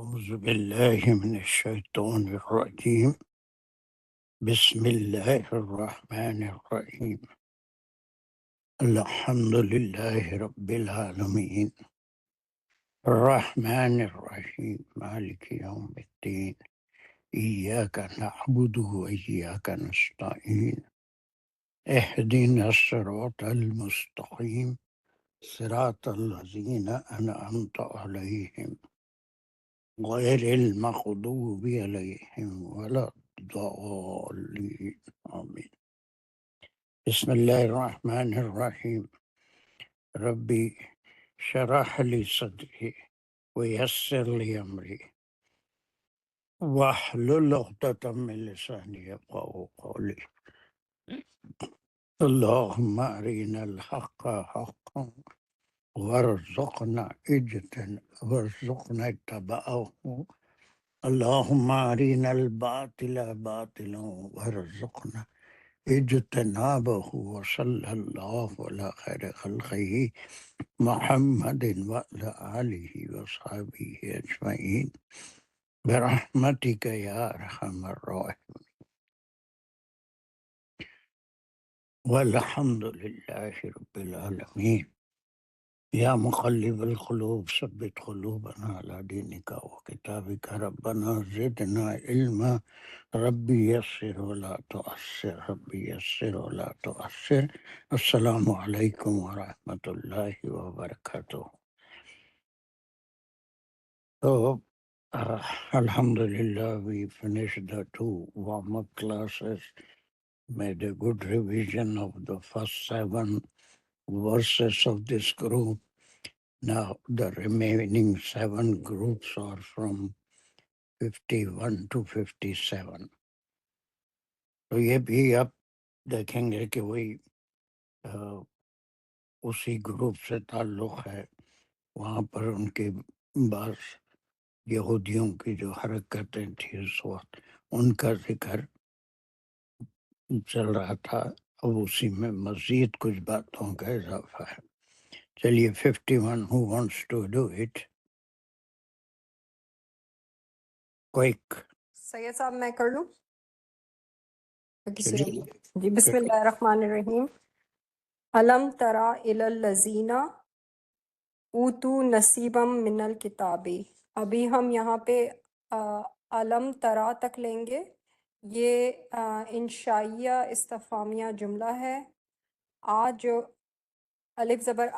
أعوذ بالله من الشيطان الرجيم. بسم الله الرحمن الرحيم. الحمد لله رب العالمين الرحمن الرحيم مالك يوم الدين إياك نعبد وإياك نستعين اهدنا الصراط المستقيم صراط الذين أنعمت عليهم غير المغضوب عليهم ولا الضالين آمين. بسم الله الرحمن الرحيم. ربي شرح لي صدري ويسر لي أمري واحلل عقدة من لساني يفقهوا قولي. اللهم أرنا الحق حقا وارزقنا اتباعه. اللهم أرنا الباطل باطلا وارزقنا اجتنابه. وصلى الله على خير خلقه محمد وعلى آله وصحبه أجمعين برحمتك يا أرحم الراحمين. والحمد لله رب العالمين. يا مقلب القلوب ثبت قلوبنا على دينك وكتابك. ربنا زدنا علما. ربي يسر ولا تعسر. ربي يسر ولا تعسر. السلام علیکم ورحمۃ اللہ وبرکاتہ. So, Alhamdulillah, we finished the 2 warm-up classes, made a good revision of the first 7 verses of this group. Now, the remaining 7 groups are from 51 to 57. تو یہ بھی آپ دیکھیں گے کہ وہی اسی گروپ سے تعلق ہے. وہاں پر ان کے بعض یہودیوں کی جو حرکتیں تھیں اس وقت ان کا ذکر چل رہا تھا. اب اسی میں مزید کچھ باتوں کا اضافہ ہے. چلیے 51 who wants to do it quick. سید صاحب میں کر لوں جی. بسم اللہ الرحمن الرحیم. علم تری الی الذین اوتوا نصیبا من الکتاب. ابھی ہم یہاں پہ علم ترا تک لیں گے. یہ انشائیہ استفہامیہ جملہ ہے. جو الف زبر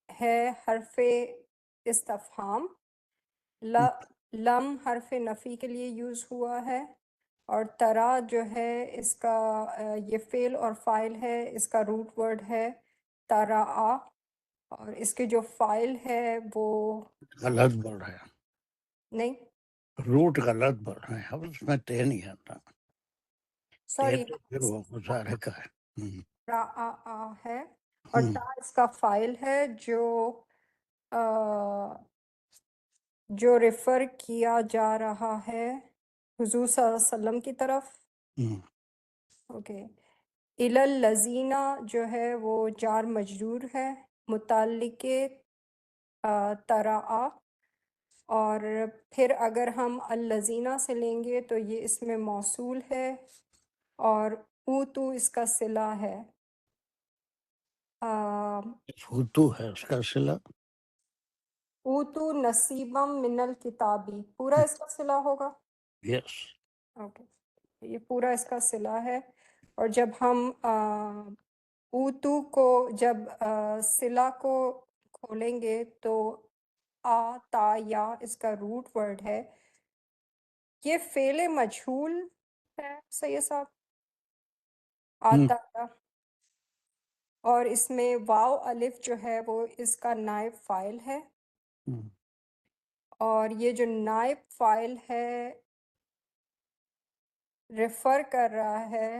ہے حرف استفہام. لم حرف نفی کے لیے یوز ہوا ہے. اور ترا جو ہے اس کا یہ فعل اور فاعل ہے. اس کا روٹ ورڈ ہے ترا. اور اس کے جو فائل ہے وہ غلط بڑھ رہا ہے. نہیں, روٹ غلط بڑھ رہے ہیں. اب اس میں تے نہیں آتا. سوری, تو پھر وہ مظاہرے کا ہے. را ہے. اور تا اس کا فائل ہے جو ریفر کیا جا رہا ہے حضور صلی اللہ علیہ وسلم کی طرف. اوکے. الی الذین جو ہے وہ جار مجرور ہے متعلق ترا. اور پھر اگر ہم الذین سے لیں گے تو یہ اس میں موصول ہے. اور اوتو اس کا صلہ ہے. فوتو ہے اس کا صلہ. اوتو نصیبا من الکتابی پورا اس کا صلہ ہوگا. یس. اوکے, یہ پورا اس کا صلہ ہے. اور جب ہم اوتو کو جب صلہ کو کھولیں گے تو تا یا اس کا روٹ ورڈ ہے. یہ فعل مجہول ہے سید صاحب, آتا. اور اس میں واو الف جو ہے وہ اس کا نائب فاعل ہے. اور یہ جو نائب فاعل ہے ریفر کر رہا ہے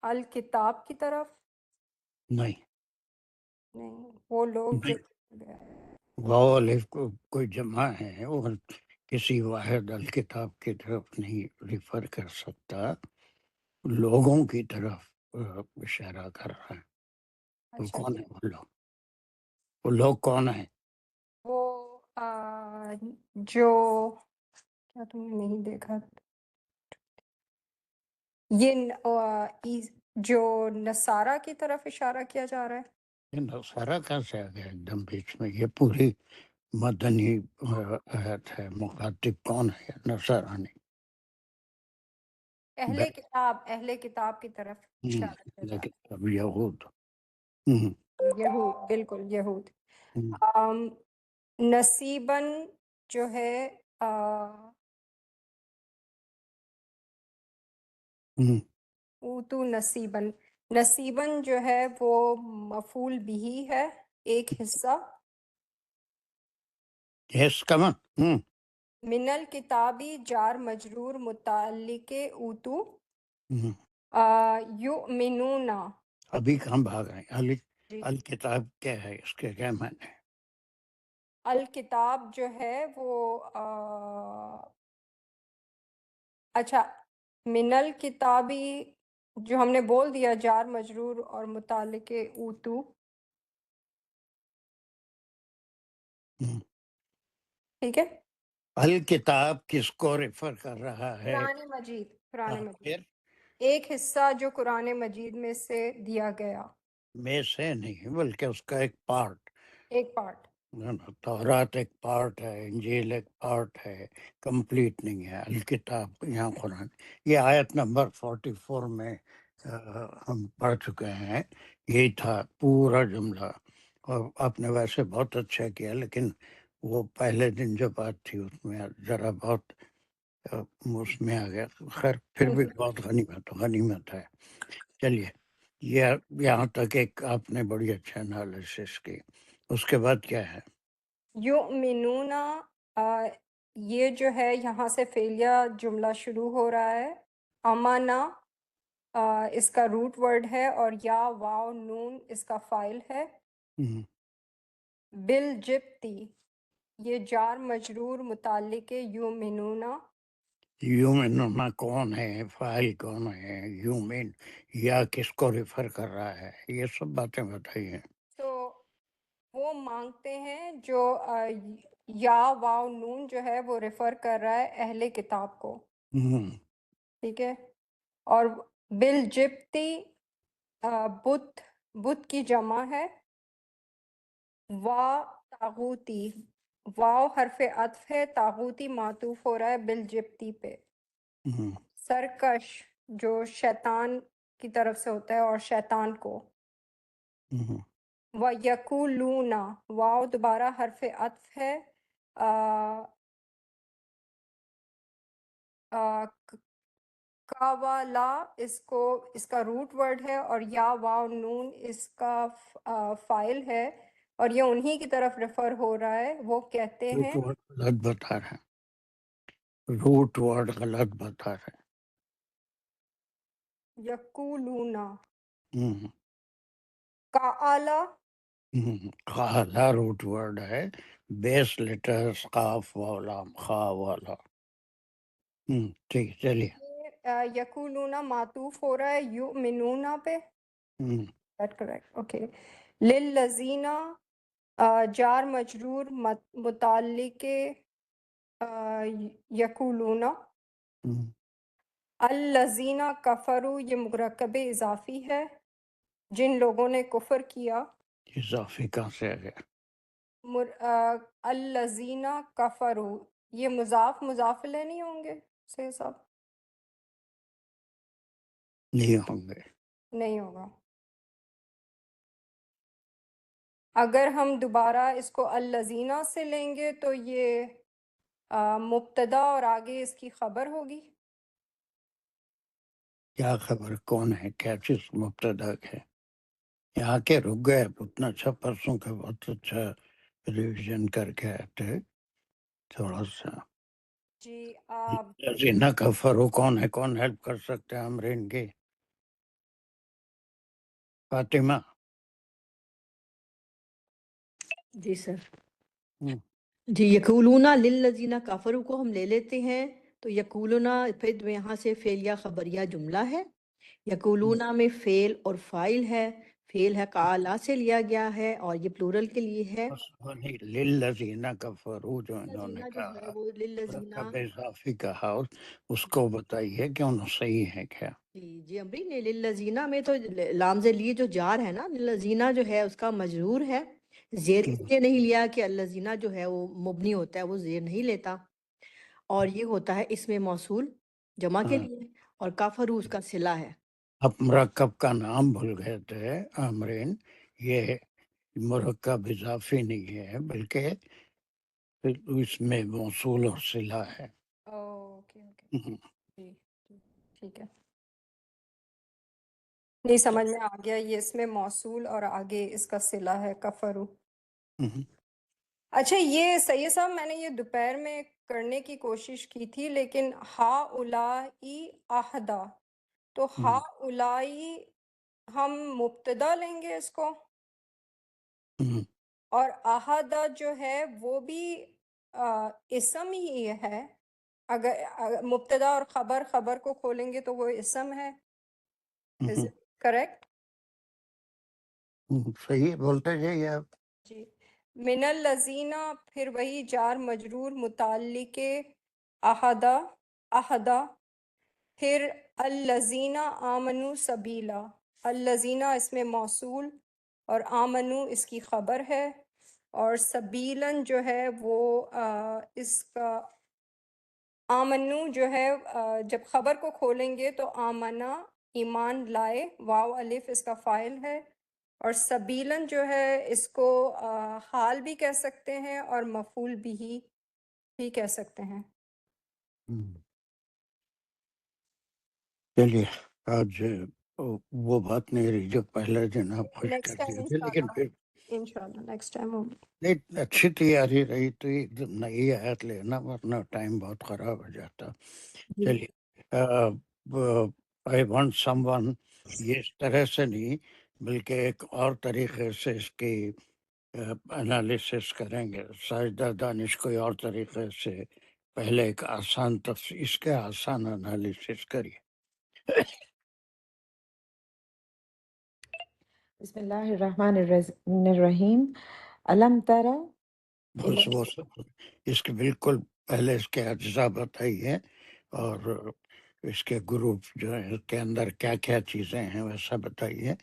الکتاب کی طرف. نہیں, وہ لوگ جو واو الف کو کوئی جمع ہے اور کسی واحد الکتاب کی طرف نہیں ریفر کر سکتا. لوگوں کی طرف اشارہ کر رہا ہے. وہ کون ہے وہ لوگ؟ وہ لوگ کون ہیں؟ وہ جو کیا تم نے نہیں دیکھا یہ جو نصارہ کی طرف اشارہ کیا جا رہا ہے؟ یہ نصارہ کہاں سے آ گیا ایک دم بیچ میں؟ یہ پوری مدنی آیت ہے. مخاطب کون ہے؟ نصارانی. اہل کتاب کی طرف اشارہ کیا جا لیکن رہا اب یہود. ہے. یہود، بالکل یہود. آم، نصیباً جو ہے اوتو نصیباً، نصیباً جو ہے وہ مفعول بھی ہے، ایک حصہ. یس کمن. من الکتابی جار مجرور متعلق اوتو. یؤمنون. ابھی کہاں بھاگ رہے ہیں؟ جی، الکتاب کیا ہے؟ اس کے کیا معنی ہے؟ الکتاب جو ہے وہ اچھا، من الکتابی جو ہم نے بول دیا جار مجرور اور متعلق اوتو، ٹھیک ہے. الکتاب کس کو ریفر کر رہا ہے؟ قرآن مجید، قرآن مجید، پھر ایک حصہ جو قرآن مجید میں سے دیا گیا، میں سے نہیں بلکہ اس کا ایک پارٹ. ایک پارٹ. تورات ایک پارٹ ہے، انجیل ایک پارٹ ہے، کمپلیٹ نہیں ہے. الکتاب یہاں قرآن، یہ آیت نمبر 44 میں ہم پڑھ چکے ہیں. یہی تھا پورا جملہ. اور آپ نے ویسے بہت اچھا کیا، لیکن وہ پہلے دن جو بات تھی اس میں ذرا بہت اس میں آ گیا. خیر پھر بھی بہت غنیمت ہے. چلیے، یہ یہاں تک ایک آپ نے بڑی اچھا انالیسس کی. اس کے بعد کیا ہے؟ یؤمنون، یہ جو ہے یہاں سے فعلیہ جملہ شروع ہو رہا ہے. امانا اس کا روٹ ورڈ ہے، اور یا واو نون اس کا فائل ہے. بالجبتی یہ جار مجرور متعلق یؤمنون. یومن کون ہے؟ فائل کون ہے؟ یومن یا کس کو ریفر کر رہا ہے؟ یہ سب باتیں بتائیے. تو وہ مانگتے ہیں جو یا واو نون جو ہے وہ ریفر کر رہا ہے اہل کتاب کو، ٹھیک ہے. اور بالجبتی بت کی جمع ہے. تاغوتی، واو حرف عطف ہے، تاغوتی معطوف ہو رہا ہے بالجبتی پہ. سرکش جو شیطان کی طرف سے ہوتا ہے اور شیطان کو. وَيَقُولُونَ، واو دوبارہ حرف عطف ہے. کاوالا اس کا روٹ ورڈ ہے، اور یا واو نون اس کا فائل ہے، اور یہ انہی کی طرف ریفر ہو رہا ہے. وہ کہتے ہیں غلط بتا رہے ہیں، روٹ ورڈ غلط بتا رہے یقولون. ہیں. کالا، خالا روٹ ورڈ ہے. بیس لیٹرز قاف والام خا والا. ٹھیک، چلیے. یقولون معطوف ہو رہا ہے یؤمنون پہ. That correct. Okay. للذین جار مجرور متعلق یقولون. الذین کفروا یہ مرکب اضافی ہے، جن لوگوں نے کفر کیا. اضافی کہاں سے آ گیا؟ الذین کفروا یہ مضاف مضافلے نہیں ہوں گے سے سب؟ نہیں ہوں گے. نہیں ہوگا. اگر ہم دوبارہ اس کو الذین سے لیں گے تو یہ مبتدا اور آگے اس کی خبر ہوگی. کیا خبر کون ہے؟ کیا چیز مبتدا ہے؟ یہاں کے رک گئے. اتنا اچھا پرسوں کا بہت اچھا ریویژن کر کے آئے تھے. تھوڑا سا جی زینہ کا فروغ کون ہے؟ کون ہیلپ کر سکتے ہیں امرین کی؟ فاطمہ. جی سر. جی یقولون للذین کفروا کو ہم لے لیتے ہیں تو یقولون پھر یہاں سے فعلیہ خبریہ جملہ ہے. یقولون میں فعل اور فاعل ہے. فعل ہے قالا سے لیا گیا ہے اور یہ پلورل کے لیے ہے. للذین کفروا جو انہوں نے للذین جو ہے کہا وہ للذین. مرکب اضافی کہا اس کو بتائیے کہ انہوں صحیح ہے کیا؟ جی امری نے للذین میں تو لام سے لیے جو جار ہے نا، للذین جو ہے اس کا مجرور ہے، زیر اس لیے نہیں لیا کہ الذین جو ہے وہ مبنی ہوتا ہے، وہ زیر نہیں لیتا، اور یہ ہوتا ہے اسم موصول جمع کے لیے، اور کافرو اس کا صلہ ہے. اب مرکب کا نام بھول گئے تھے آمرین، یہ مرکب اضافی نہیں ہے بلکہ اس میں موصول اور صلہ ہے. اوکے اوکے جی ٹھیک ہے، نہیں سمجھ میں آ گیا، یہ اس میں موصول اور آگے اس کا صلہ ہے کفرو. اچھا یہ سید صاحب میں نے یہ دوپہر میں کرنے کی کوشش کی تھی، لیکن ہا الائی احدا، تو ہا الائی ہم مبتدا لیں گے اس کو، اور احدا جو ہے وہ بھی اسم ہی ہے، اگر مبتدا اور خبر کو کھولیں گے تو وہ اسم ہے. Is it correct؟ صحیح بولتے جائیے آپ. جی من الذین، پھر وہی جار مجرور متعلق احدا، پھر الذین آمنوا سبیلا، الذین اس میں موصول اور آمنو اس کی خبر ہے، اور سبیلاً جو ہے وہ اس کا آمنو جو ہے جب خبر کو کھولیں گے تو آمنا ایمان لائے، واو الف اس کا فاعل ہے، اور سبیلاً جو ہے اس کو حال بھی کہہ سکتے ہیں اور مفعول بھی کہہ سکتے ہیں. چلیے آج وہ بات نہیں رہی جو پہلے دن آپ خوش کر نیکسٹ ٹائم دیے تھے، لیکن پھر انشاءاللہ نیکسٹ ٹائم ہوگی. نہیں اچھی تیاری رہی تو ایک نئی آیت لینا، ورنہ ٹائم بہت خراب ہو جاتا. چلیے آئی وانٹ سم ون، یہ اس طرح سے نہیں بلکہ ایک اور طریقے سے اس کی انالیسس کریں گے. ساجدہ دانش کوئی اور طریقے سے پہلے ایک آسان اس کے آسان انالیسس کریے. بسم اللہ الرحمن الرحیم. علم ترى وہ سب اس کے بالکل پہلے اس کے اجزاء بتائیے اور اس کے گروپ جو ہے اس کے اندر کیا کیا چیزیں ہیں ویسا بتائیے.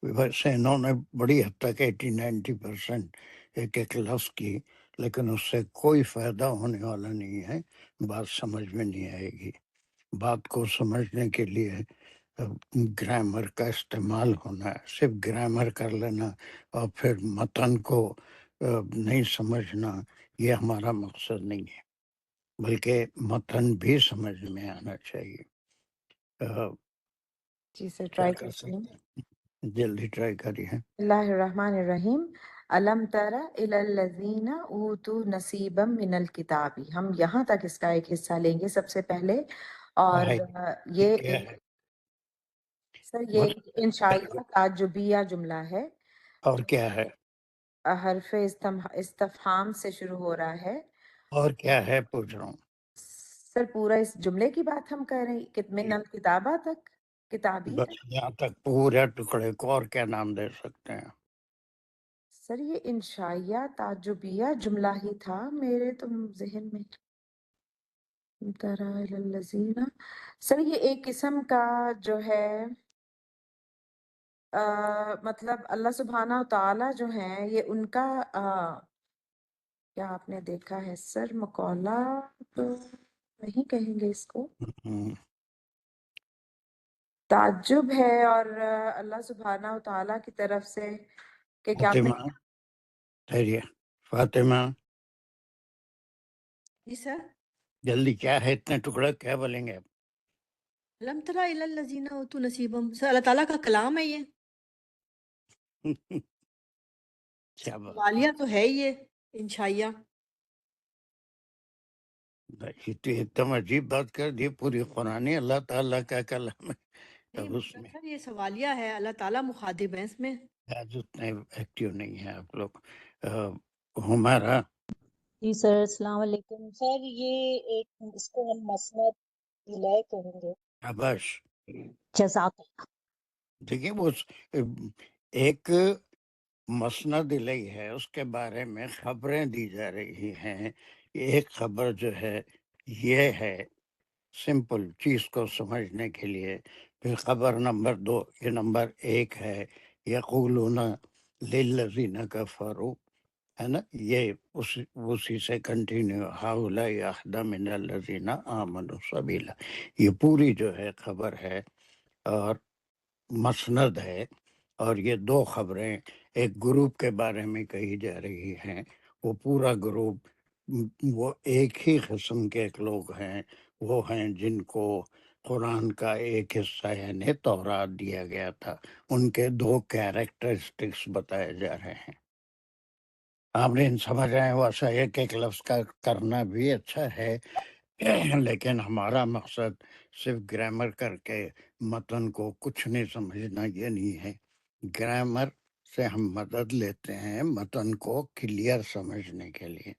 ویسے انہوں نے بڑی حد تک 80-90% ایک ایک لفظ کی، لیکن اس سے کوئی فائدہ ہونے والا نہیں ہے، بات سمجھ میں نہیں آئے گی. بات کو سمجھنے کے لیے گرامر کا استعمال ہونا ہے. صرف گرامر کر لینا اور پھر متن کو نہیں سمجھنا، یہ ہمارا مقصد نہیں ہے، بلکہ متن بھی سمجھ میں آنا چاہیے. جی سر کیا ٹرائی کر کرتی ہوں. سکتے ہیں، جلدی ٹرائی کریے. بسم اللہ الرحمن الرحیم. علم ترى الى الذين اوتوا نصيبا من الكتاب. ہم یہاں تک اس کا ایک حصہ لیں گے سب سے پہلے، اور یہ کیا ہے سر یہ انشائیہ تعجبیہ جملہ ہے، اور کیا ہے حرف استفہام سے شروع ہو رہا ہے. اور کیا ہے پوچھ رہا ہوں. سر پورا اس جملے کی بات ہم کر رہے ہیں من الکتابہ تک، کتابی بس تک. یہاں تک پورے ٹکڑے کو اور کیا نام دے سکتے ہیں؟ سر یہ انشائیہ تعجبیہ جملہ ہی تھا میرے تو ذہن میں. سر یہ ایک قسم کا جو ہے مطلب اللہ سبحانہ تعالیٰ جو ہیں یہ ان کا کیا آپ نے دیکھا ہے سر، مقولہ تو نہیں کہیں گے اس کو، تعجب ہے، اور اللہ سبحانہ تعالیٰ کی طرف سے کہ کیا آپ نے فاطمہ ٹھہریے، فاطمہ جی سر. جلدی، کیا ہے اتنے ٹکڑے کیا بولیں گے آپ؟ علم ترى الى الذين اوتوا نصيبا، سر اللہ تعالیٰ کا کلام ہے یہ، کیا بات والیہ تو ہے یہ انشائیہ. یہ تو ایک دم عجیب بات کر دی. پوری قرآن اللہ تعالیٰ کا کلام ہے. نہیں اب اس مطلب میں سر یہ سوالیہ ہے، اللہ تعالیٰ مخاطب ہے اس میں. آج اتنے ایکٹیو نہیں ہیں آپ لوگ. ہمارا جی سر السلام علیکم. سر یہ ایک اس کو ہم مسند الہ کہیں گے. ابش جزاک دیکھیے وہ ایک مسند الیہ ہے، اس کے بارے میں خبریں دی جا رہی ہیں. ایک خبر جو ہے یہ ہے سمپل چیز کو سمجھنے کے لیے. پھر خبر نمبر 2، یہ نمبر 1 ہے، یقولون للذین کفروا، ہے نا، یہ اسی سے کنٹینیو، ہؤلاء اہدی من الذین آمنوا سبیلا. یہ پوری جو ہے خبر ہے اور مسند ہے، اور یہ 2 خبریں ایک گروپ کے بارے میں کہی جا رہی ہیں. وہ پورا گروپ وہ ایک ہی قسم کے لوگ ہیں، وہ ہیں جن کو قرآن کا ایک حصہ یعنی تورات دیا گیا تھا. ان کے 2 کیریکٹرسٹکس بتائے جا رہے ہیں. آپ نے سمجھ رہے ہیں، ویسا ایک لفظ کا کرنا بھی اچھا ہے، لیکن ہمارا مقصد صرف گرامر کر کے متن کو کچھ نہیں سمجھنا یہ نہیں ہے. گرامر سے ہم مدد لیتے ہیں متن کو کلیئر سمجھنے کے لیے،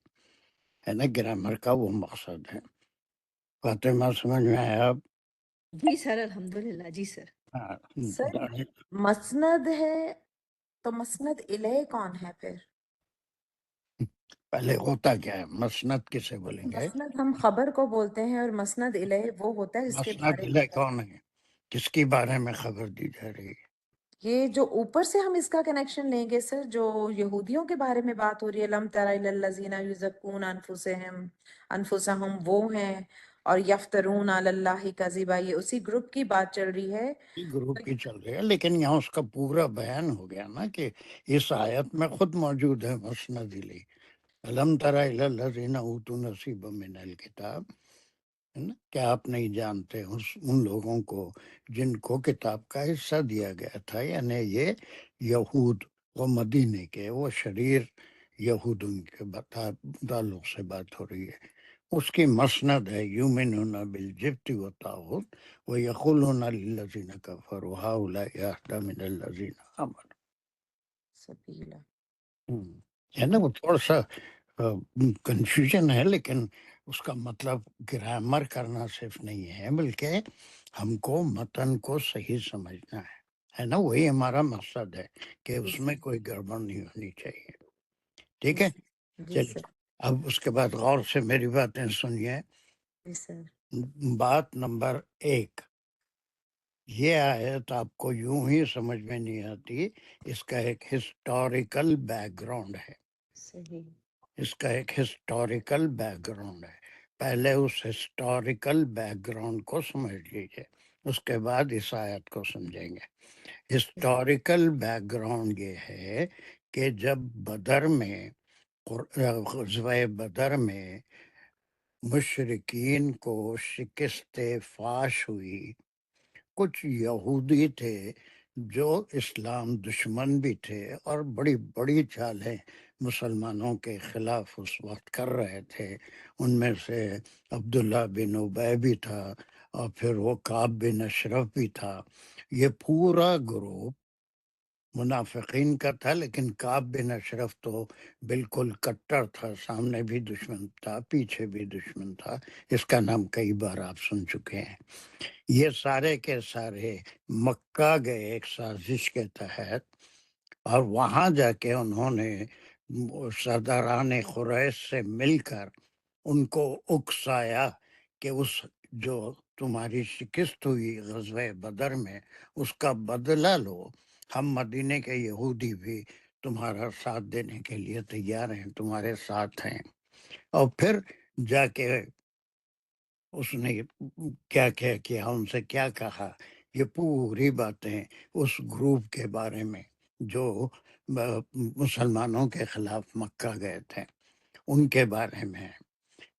ہے نا. گرامر کا وہ مقصد ہے. فاطمہ سمجھ میں آیا اب؟ جی سر، الحمدللہ. جی سر. ہاں، سر مسند ہے تو مسند الیہ کون ہے پھر؟ پہلے ہوتا کیا ہے؟ مسند کسے بولیں گے؟ مسند ہم خبر کو بولتے ہیں اور مسند الیہ وہ ہوتا ہے جس کے مسند بارے الیہ میں کون ہے؟ کس کے بارے میں خبر دی جا رہی ہے؟ یہ جو اوپر سے ہم اس کا کنیکشن لیں گے سر، جو یہودیوں کے بارے میں بات ہو رہی ہے، لم تر الی الذین یزکون انفسہم وہ ہیں، اور یفترون علی اللہ کذبا، یہ اسی گروپ کی بات چل رہی ہے. گروپ کی چل رہی ہے، لیکن یہاں اس کا پورا بیان ہو گیا نا کہ اس آیت میں خود موجود ہے مسند الیہ. الم تر الی الذین اوتوا نصیبا من الکتاب، ہے نا. کیا آپ نہیں جانتے ان لوگوں کو جن کو کتاب کا حصہ دیا گیا تھا، یعنی یہ یہود و مدینے کے وہ شریر یہود، ان کے تعلق سے بات ہو رہی ہے. اس کی مسند ہے یؤمنون بالجبت والطاغوت ویقولون للذین کفروا ہؤلاء اہدی من الذین آمنوا. سبیلا. ہے نا، وہ تھوڑا سا کنفیوژن ہے، لیکن اس کا مطلب گرامر کرنا صرف نہیں ہے، بلکہ ہم کو متن کو صحیح سمجھنا ہے نا. وہی ہمارا مقصد ہے کہ اس میں کوئی گڑبڑ نہیں ہونی چاہیے. ٹھیک ہے، جی چلیے. سر. اب اس کے بعد غور سے میری باتیں سنیے. جی سر. بات نمبر 1، یہ آیت آپ کو یوں ہی سمجھ میں نہیں آتی، اس کا ایک ہسٹوریکل بیک گراؤنڈ ہے. صحیح. اس کا ایک ہسٹوریکل بیک گراؤنڈ ہے. پہلے اس ہسٹوریکل بیک گراؤنڈ کو سمجھ لیجیے، اس کے بعد اس آیت کو سمجھیں گے. ہسٹوریکل بیک گراؤنڈ یہ ہے کہ جب بدر میں غزوہ بدر میں مشرکین کو شکست فاش ہوئی، کچھ یہودی تھے جو اسلام دشمن بھی تھے اور بڑی بڑی چالیں مسلمانوں کے خلاف اس وقت کر رہے تھے. ان میں سے عبداللہ بن ابی بھی تھا، اور پھر وہ کعب بن اشرف بھی تھا. یہ پورا گروپ منافقین کا تھا، لیکن کعب بن اشرف تو بالکل کٹر تھا، سامنے بھی دشمن تھا پیچھے بھی دشمن تھا. اس کا نام کئی بار آپ سن چکے ہیں. یہ سارے کے سارے مکہ گئے ایک سازش کے تحت، اور وہاں جا کے انہوں نے سرداران قریش سے مل کر ان کو اکسایا کہ اس جو تمہاری شکست ہوئی غزوہ بدر میں اس کا بدلہ لو. ہم مدینے کے یہودی بھی تمہارا ساتھ دینے کے لیے تیار ہیں، تمہارے ساتھ ہیں. اور پھر جا کے اس نے کیا کیا ان سے کیا کہا، یہ پوری باتیں اس گروپ کے بارے میں جو مسلمانوں کے خلاف مکہ گئے تھے ان کے بارے میں ہے.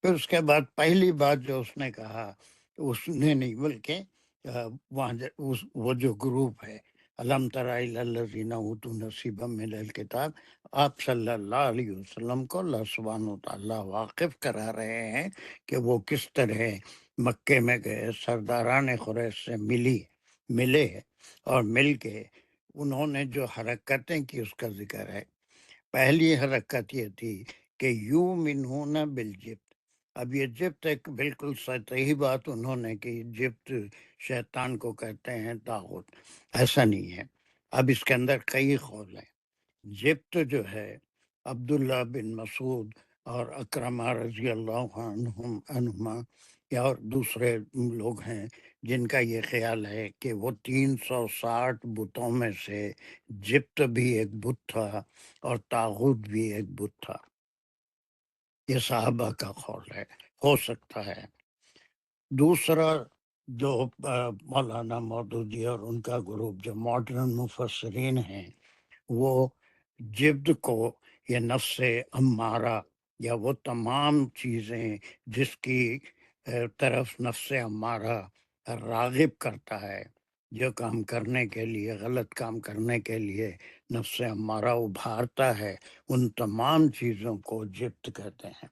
پھر اس کے بعد پہلی بات جو اس نے کہا، اس نے نہیں بلکہ وہاں وہ جو گروپ ہے الم تر الی الذین اوتوا نصیبا من الکتاب، آپ صلی اللہ علیہ وسلم کو اللہ سبحانہ وتعالیٰ واقف کرا رہے ہیں کہ وہ کس طرح مکے میں گئے، سرداران قریش سے ملے اور مل کے انہوں نے جو حرکتیں کی اس کا ذکر ہے. پہلی حرکت یہ تھی کہ یؤمنون بالجبت. اب یہ جبت ایک بالکل سطحی بات انہوں نے کی، جبت شیطان کو کہتے ہیں طاغوت، ایسا نہیں ہے. اب اس کے اندر کئی قول ہیں. جبت جو ہے عبداللہ بن مسعود اور اکرمہ رضی اللہ عنہما یا اور دوسرے لوگ ہیں جن کا یہ خیال ہے کہ وہ 360 بتوں میں سے جبت بھی ایک بت تھا اور طاغوت بھی ایک بت تھا. یہ صحابہ کا قول ہے، ہو سکتا ہے. دوسرا جو مولانا مودودی اور ان کا گروپ جو ماڈرن مفسرین ہیں، وہ جبت کو یہ نفس امارہ یا وہ تمام چیزیں جس کی طرف نفس امارہ راغب کرتا ہے، جو کام کرنے کے لیے، غلط کام کرنے کے لیے نفس امارہ ابھارتا ہے، ان تمام چیزوں کو جبت کہتے ہیں.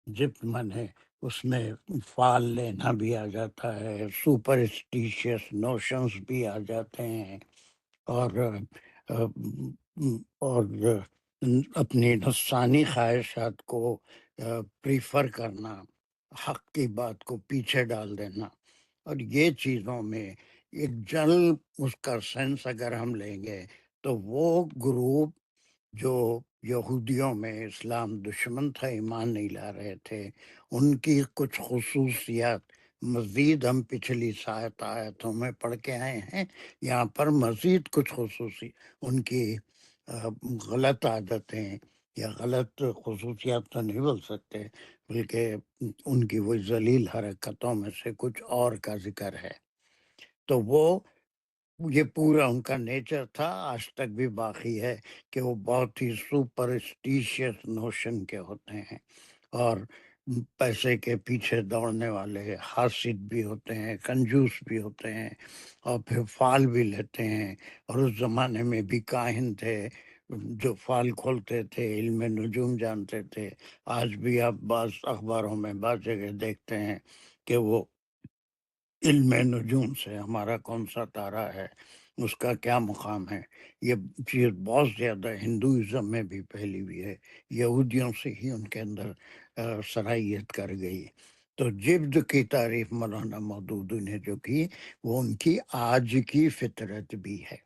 جبت مانے اس میں فال لینا بھی آ جاتا ہے، سپرسٹیشیس نوشنز بھی آ جاتے ہیں، اور اپنی نفسانی خواہشات کو پریفر کرنا، حق کی بات کو پیچھے ڈال دینا. اور یہ چیزوں میں ایک جنرل اس کا سینس اگر ہم لیں گے تو وہ گروپ جو یہودیوں میں اسلام دشمن تھا، ایمان نہیں لا رہے تھے، ان کی کچھ خصوصیات مزید ہم پچھلی آیتوں میں پڑھ کے آئے ہیں. یہاں پر مزید کچھ خصوصی ان کی غلط عادتیں یا غلط خصوصیات تو نہیں بول سکتے، بلکہ ان کی وہ ذلیل حرکتوں میں سے کچھ اور کا ذکر ہے. تو وہ یہ پورا ان کا نیچر تھا، آج تک بھی باقی ہے کہ وہ بہت ہی سپرسٹیشیس نوشن کے ہوتے ہیں، اور پیسے کے پیچھے دوڑنے والے، حاسد بھی ہوتے ہیں، کنجوس بھی ہوتے ہیں، اور پھر فال بھی لیتے ہیں. اور اس زمانے میں بھی کاہن تھے جو فال کھولتے تھے، علم نجوم جانتے تھے. آج بھی آپ بعض اخباروں میں بعض جگہ دیکھتے ہیں کہ وہ علم نجوم سے ہمارا کون سا تارا ہے، اس کا کیا مقام ہے. یہ چیز بہت زیادہ ہندوازم میں بھی پھیلی ہوئی ہے، یہودیوں سے ہی ان کے اندر صلاحیت کر گئی. تو جبت کی تعریف مولانا مودودی نے جو کی وہ ان کی آج کی فطرت بھی ہے،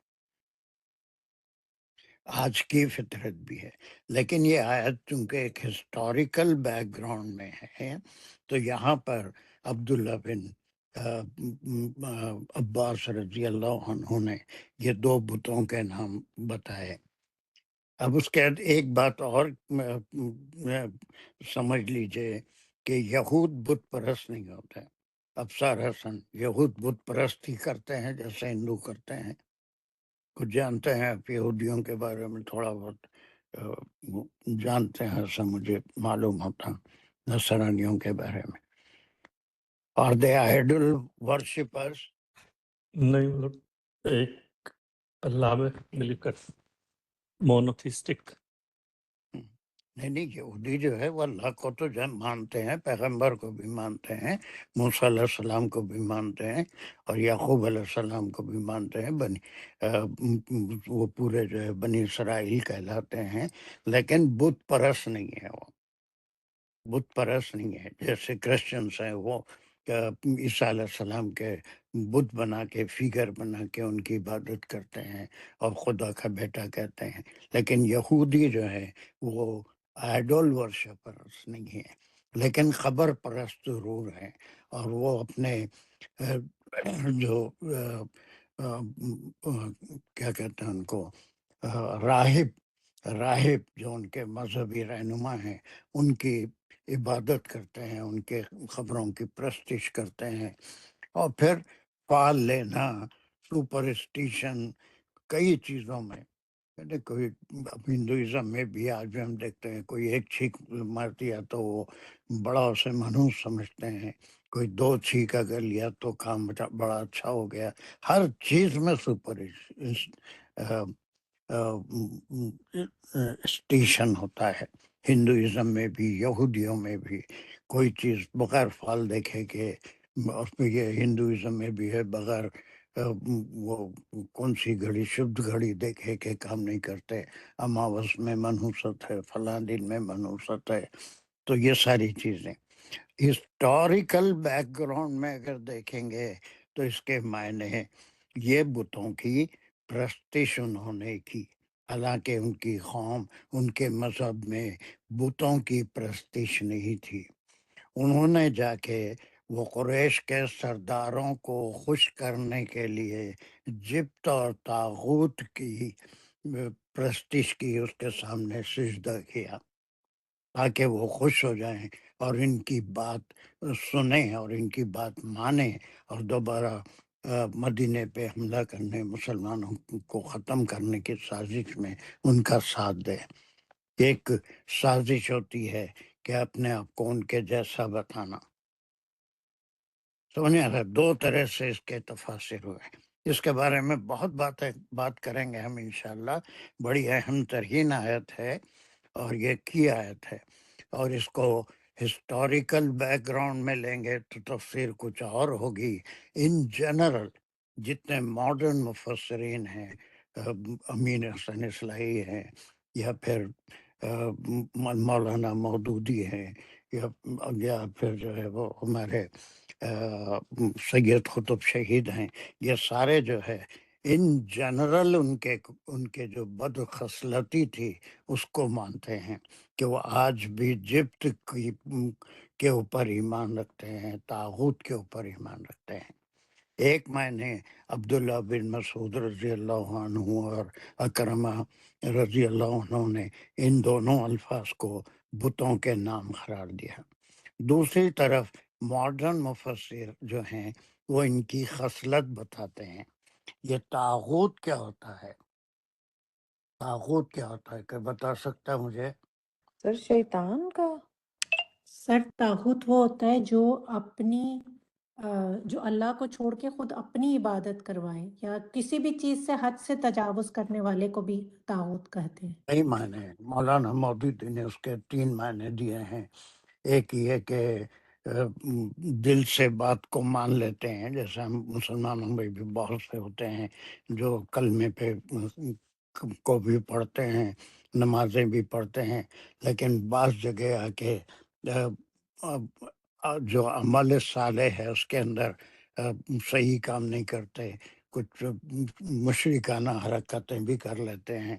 آج کی فطرت بھی ہے. لیکن یہ آیت چونکہ ایک ہسٹوریکل بیک گراؤنڈ میں ہے، تو یہاں پر عبداللہ بن عباس رضی اللہ عنہ نے یہ دو بتوں کے نام بتائے. اب اس کے بعد ایک بات اور سمجھ لیجئے کہ یہود بت پرست نہیں ہوتے. ابصار حسن یہود بت پرست ہی کرتے ہیں جیسے ہندو کرتے ہیں. کچھ جانتے ہیں آپ یہودیوں کے بارے میں؟ تھوڑا بہت جانتے ہیں ایسا مجھے معلوم ہوتا. نصرانیوں کے بارے میں اور دے آئیڈل ورشپرز نہیں، وہ لوگ ایک اللہ میں بلیو کرتے، مونوتھیسٹک. نہیں، یہودی جو ہے وہ اللہ کو تو جب مانتے ہیں، پیغمبر کو بھی مانتے ہیں، موسیٰ علیہ السلام کو بھی مانتے ہیں، اور یعقوب علیہ السلام کو بھی مانتے ہیں. وہ پورے جو ہے بنی اسرائیل کہلاتے ہیں، لیکن بت پرست نہیں ہے. وہ بت پرست نہیں ہے. جیسے کرسچنس ہیں، وہ عیسیٰ علیہ السلام کے بت بنا کے، فگر بنا کے ان کی عبادت کرتے ہیں اور خدا کا بیٹا کہتے ہیں. لیکن یہودی جو ہے وہ آئیڈول ورشپ پرست نہیں ہے، لیکن خبر پرست ضرور ہیں. اور وہ اپنے جو کیا کہتے ہیں ان کو، راہب جو ان کے مذہبی رہنما ہیں، ان کی عبادت کرتے ہیں، ان کے خبروں کی پرستش کرتے ہیں. اور پھر فال لینا، سپرسٹیشن، کئی چیزوں میں کوئی ہندوازم میں بھی آج بھی ہم دیکھتے ہیں کوئی ایک چھینک مار دیا تو وہ بڑا اسے منحوس سمجھتے ہیں، کوئی 2 چھینک اگر لیا تو کام بڑا اچھا ہو گیا. ہر چیز میں اسٹیشن ہوتا ہے. ہندوازم میں بھی، یہودیوں میں بھی. کوئی چیز بغیر فال دیکھے کہ اس میں، یہ ہندوازم میں بھی ہے، بغیر وہ کون سی گھڑی، شدھ گھڑی دیکھے کہ کام نہیں کرتے. اماوس میں منحوست ہے، فلاں دن میں منحوست ہے. تو یہ ساری چیزیں ہسٹوریکل بیک گراؤنڈ میں اگر دیکھیں گے تو اس کے معنی یہ بتوں کی پرستش انہوں نے کی، حالانکہ ان کی قوم، ان کے مذہب میں بتوں کی پرستش نہیں تھی۔ انہوں نے جا کے وہ قریش کے سرداروں کو خوش کرنے کے لیے جبت اور طاغوت کی پرستش کی، اس کے سامنے سجدہ کیا تاکہ وہ خوش ہو جائیں اور ان کی بات سنیں اور ان کی بات مانیں اور دوبارہ مدینے پہ حملہ کرنے، مسلمانوں کو ختم کرنے کی سازش میں ان کا ساتھ دیں۔ ایک سازش ہوتی ہے کہ اپنے آپ کو ان کے جیسا بتانا۔ سمجھ آ رہا ہے؟ دو طرح سے اس کے تفاسیر ہوئے، اس کے بارے میں بہت بات کریں گے ہم انشاءاللہ۔ بڑی اہم ترین آیت ہے اور یہ کی آیت ہے، اور اس کو ہسٹوریکل بیک گراؤنڈ میں لیں گے تو تفسیر کچھ اور ہوگی۔ ان جنرل جتنے ماڈرن مفسرین ہیں، امین حسن اصلاحی ہیں، یا پھر مولانا مودودی ہیں، یا پھر جو ہے وہ ہمارے سید قطب شہید ہیں، یہ سارے جو ہے ان جنرل ان کے جو بد خصلتی تھی اس کو مانتے ہیں کہ وہ آج بھی جبت کے اوپر ایمان رکھتے ہیں، طاغوت کے اوپر ایمان رکھتے ہیں۔ ایک میں نے عبداللہ بن مسعود رضی اللہ عنہ اور اکرمہ رضی اللہ عنہ نے ان دونوں الفاظ کو بتوں کے نام قرار دیا۔ دوسری طرف ماڈرن مفسر جو ہیں وہ ان کی خصلت بتاتے ہیں۔ یہ طاغوت کیا ہوتا ہے؟ طاغوت کیا ہوتا ہے؟ کہ بتا سکتا ہے مجھے؟ سر شیطان کا سر طاغوت وہ ہوتا ہے جو اپنی جو اللہ کو چھوڑ کے خود اپنی عبادت کروائے، یا کسی بھی چیز سے حد سے تجاوز کرنے والے کو بھی طاغوت کہتے ہیں۔ کئی معنی ہیں، مولانا مودودی نے اس کے 3 معنی دیے ہیں۔ ایک یہ کہ دل سے بات کو مان لیتے ہیں، جیسے ہم مسلمانوں میں بھی بہت سے ہوتے ہیں جو کلمے پہ کو بھی پڑھتے ہیں، نمازیں بھی پڑھتے ہیں، لیکن بعض جگہ آ کے جو عمل صالح ہے اس کے اندر صحیح کام نہیں کرتے، کچھ مشرکانہ حرکتیں بھی کر لیتے ہیں،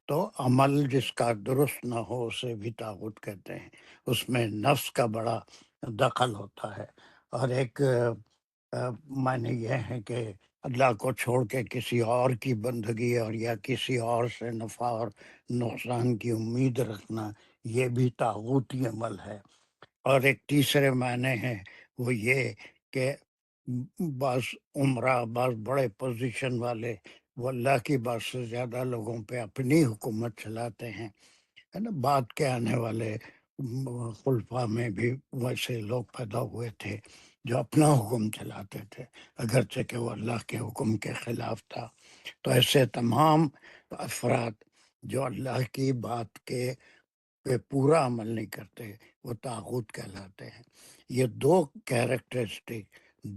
تو عمل جس کا درست نہ ہو اسے بھی طاغوت کہتے ہیں۔ اس میں نفس کا بڑا دخل ہوتا ہے۔ اور ایک معنی یہ ہے کہ اللہ کو چھوڑ کے کسی اور کی بندگی اور یا کسی اور سے نفع اور نقصان کی امید رکھنا، یہ بھی طاغوتی عمل ہے۔ اور ایک تیسرے معنی ہے وہ یہ کہ بعض عمرہ، بعض بڑے پوزیشن والے وہ اللہ کی بات سے زیادہ لوگوں پہ اپنی حکومت چلاتے ہیں، ہے نا۔ بعد کے آنے والے خلفاء میں بھی ویسے لوگ پیدا ہوئے تھے جو اپنا حکم چلاتے تھے، اگرچہ کہ وہ اللہ کے حکم کے خلاف تھا۔ تو ایسے تمام افراد جو اللہ کی بات کے پہ پورا عمل نہیں کرتے وہ طاغوت کہلاتے ہیں۔ یہ 2 کیریکٹرسٹک،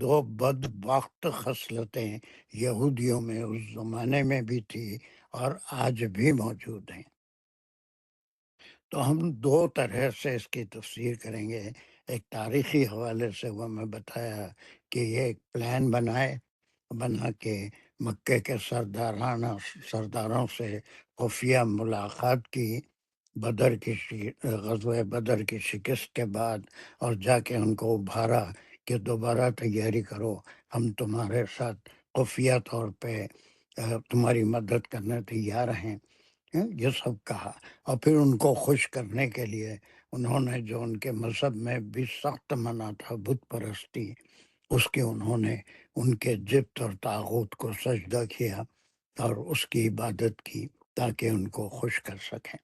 2 بدبخت خصلتیں یہودیوں میں اس زمانے میں بھی تھی اور آج بھی موجود ہیں۔ تو ہم 2 طرح سے اس کی تفسیر کریں گے۔ ایک تاریخی حوالے سے وہ میں بتایا کہ یہ ایک پلان بنا کے مکے کے سرداروں سے خفیہ ملاقات کی، غزوہ بدر کی شکست کے بعد، اور جا کے ان کو ابھارا کہ دوبارہ تیاری کرو، ہم تمہارے ساتھ خفیہ طور پہ تمہاری مدد کرنے تیار ہیں، یہ سب کہا۔ اور پھر ان کو خوش کرنے کے لیے انہوں نے جو ان کے مذہب میں بھی سخت منع تھا، بت پرستی، اس کی انہوں نے ان کے جبت اور طاغوت کو سجدہ کیا اور اس کی عبادت کی تاکہ ان کو خوش کر سکیں۔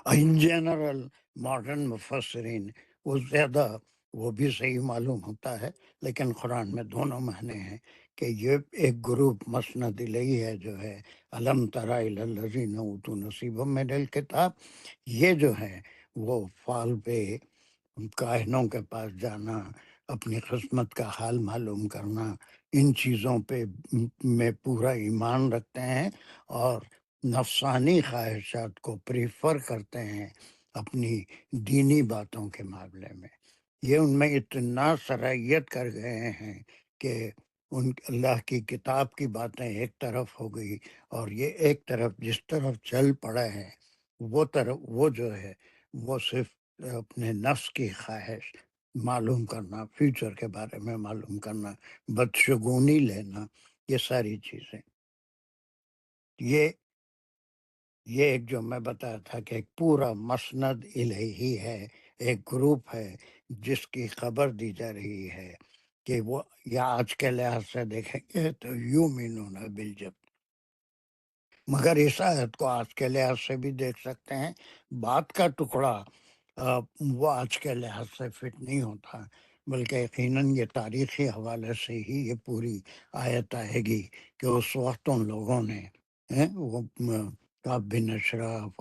ان جنرل ماڈرن مفسرین وہ بھی صحیح معلوم ہوتا ہے، لیکن قرآن میں دونوں معنی ہیں کہ یہ ایک گروپ مسند الیہ ہے جو ہے الم تر الی الذین اوتوا نصیبا من الکتاب، یہ جو ہے وہ فال پہ کاہنوں کے پاس جانا، اپنی قسمت کا حال معلوم کرنا، ان چیزوں پہ میں پورا ایمان رکھتے ہیں اور نفسانی خواہشات کو پریفر کرتے ہیں اپنی دینی باتوں کے معاملے میں۔ یہ ان میں اتنا صلاحیت کر گئے ہیں کہ ان اللہ کی کتاب کی باتیں ایک طرف ہو گئی، اور یہ ایک طرف جس طرف چل پڑے ہیں وہ جو ہے وہ صرف اپنے نفس کی خواہش معلوم کرنا، فیوچر کے بارے میں معلوم کرنا، بدشگونی لینا، یہ ساری چیزیں، یہ ایک جو میں بتایا تھا کہ ایک پورا مسند الہی ہے، ایک گروپ ہے جس کی خبر دی جا رہی ہے کہ وہ، یا آج کے لحاظ سے دیکھیں گے تو یؤمنون بالجبت، مگر اس آیت کو آج کے لحاظ سے بھی دیکھ سکتے ہیں، بات کا ٹکڑا وہ آج کے لحاظ سے فٹ نہیں ہوتا، بلکہ یقیناً یہ تاریخی حوالے سے ہی یہ پوری آیت آئے گی کہ اس وقت ان لوگوں نے وہ کعب بن اشرف،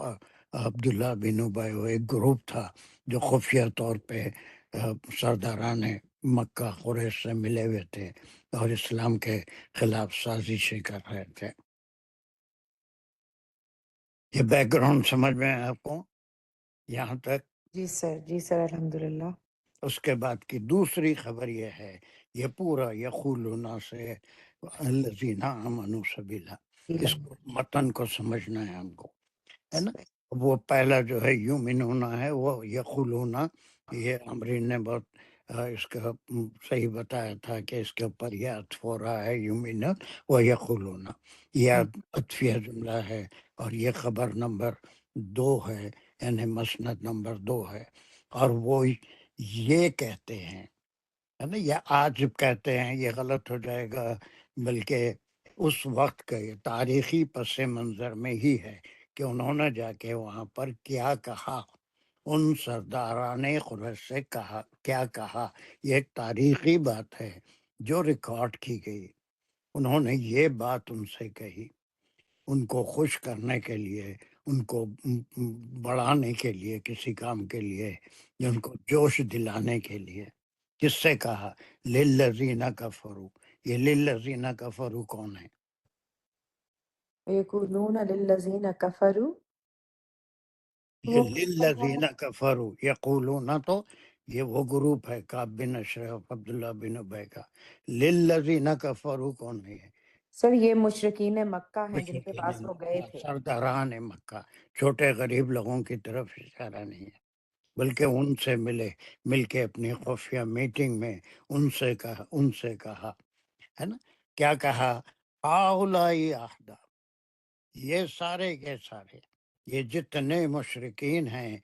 عبداللہ بن ابی، وہ ایک گروپ تھا جو خفیہ طور پہ سرداران مکہ قریش سے ملے ہوئے تھے اور اسلام کے خلاف سازشیں کر رہے تھے۔ یہ بیک گراؤنڈ سمجھ میں ہے آپ کو یہاں تک؟ جی سر الحمدللہ۔ اس کے بعد کی دوسری خبر یہ ہے، یہ پورا یقولون سے الذین آمنوا سبیلا، اس کو متن کو سمجھنا ہے ہم کو، ہے نا؟ وہ پہلا جو ہے یؤمنون ہے، وہ یقولون، یہ امرین نے بہت اس کا صحیح بتایا تھا کہ اس کے اوپر یہ عطف ہو رہا ہے، یؤمنون و یقولون، یہ عطفیہ جملہ ہے، اور یہ خبر نمبر 2 ہے، یعنی مسند نمبر 2 ہے، اور وہ یہ کہتے ہیں، ہے نا، یہ آج کہتے ہیں، یہ غلط ہو جائے گا، بلکہ اس وقت کے تاریخی پس منظر میں ہی ہے کہ انہوں نے جا کے وہاں پر کیا کہا، ان سرداران قریش سے کیا کہا، یہ ایک تاریخی بات ہے جو ریکارڈ کی گئی، انہوں نے یہ بات ان سے کہی، ان کو خوش کرنے کے لیے، ان کو بڑھانے کے لیے، کسی کام کے لیے، یا ان کو جوش دلانے کے لیے، کس سے کہا؟ للذین کفروا، یہ للذین کفروا کون ہے؟ یقولون للذین کفروا، یہ للذین کفروا یقولون، تو یہ وہ گروپ ہے کعب بن اشرف، عبداللہ بن ابی کا۔ للذین کفروا کون ہے؟ سر یہ مشرکین مکہ ہیں جن کے مشرکین پاس وہ گئے مکہ، تھے۔ سرداران مکہ، چھوٹے غریب لوگوں کی طرف اشارہ نہیں ہے، بلکہ ان سے مل کے اپنی خفیہ میٹنگ میں ان سے کہا، ہے نا، کیا کہا؟ ہؤلائی احدا، یہ سارے کے سارے، یہ جتنے مشرکین ہیں،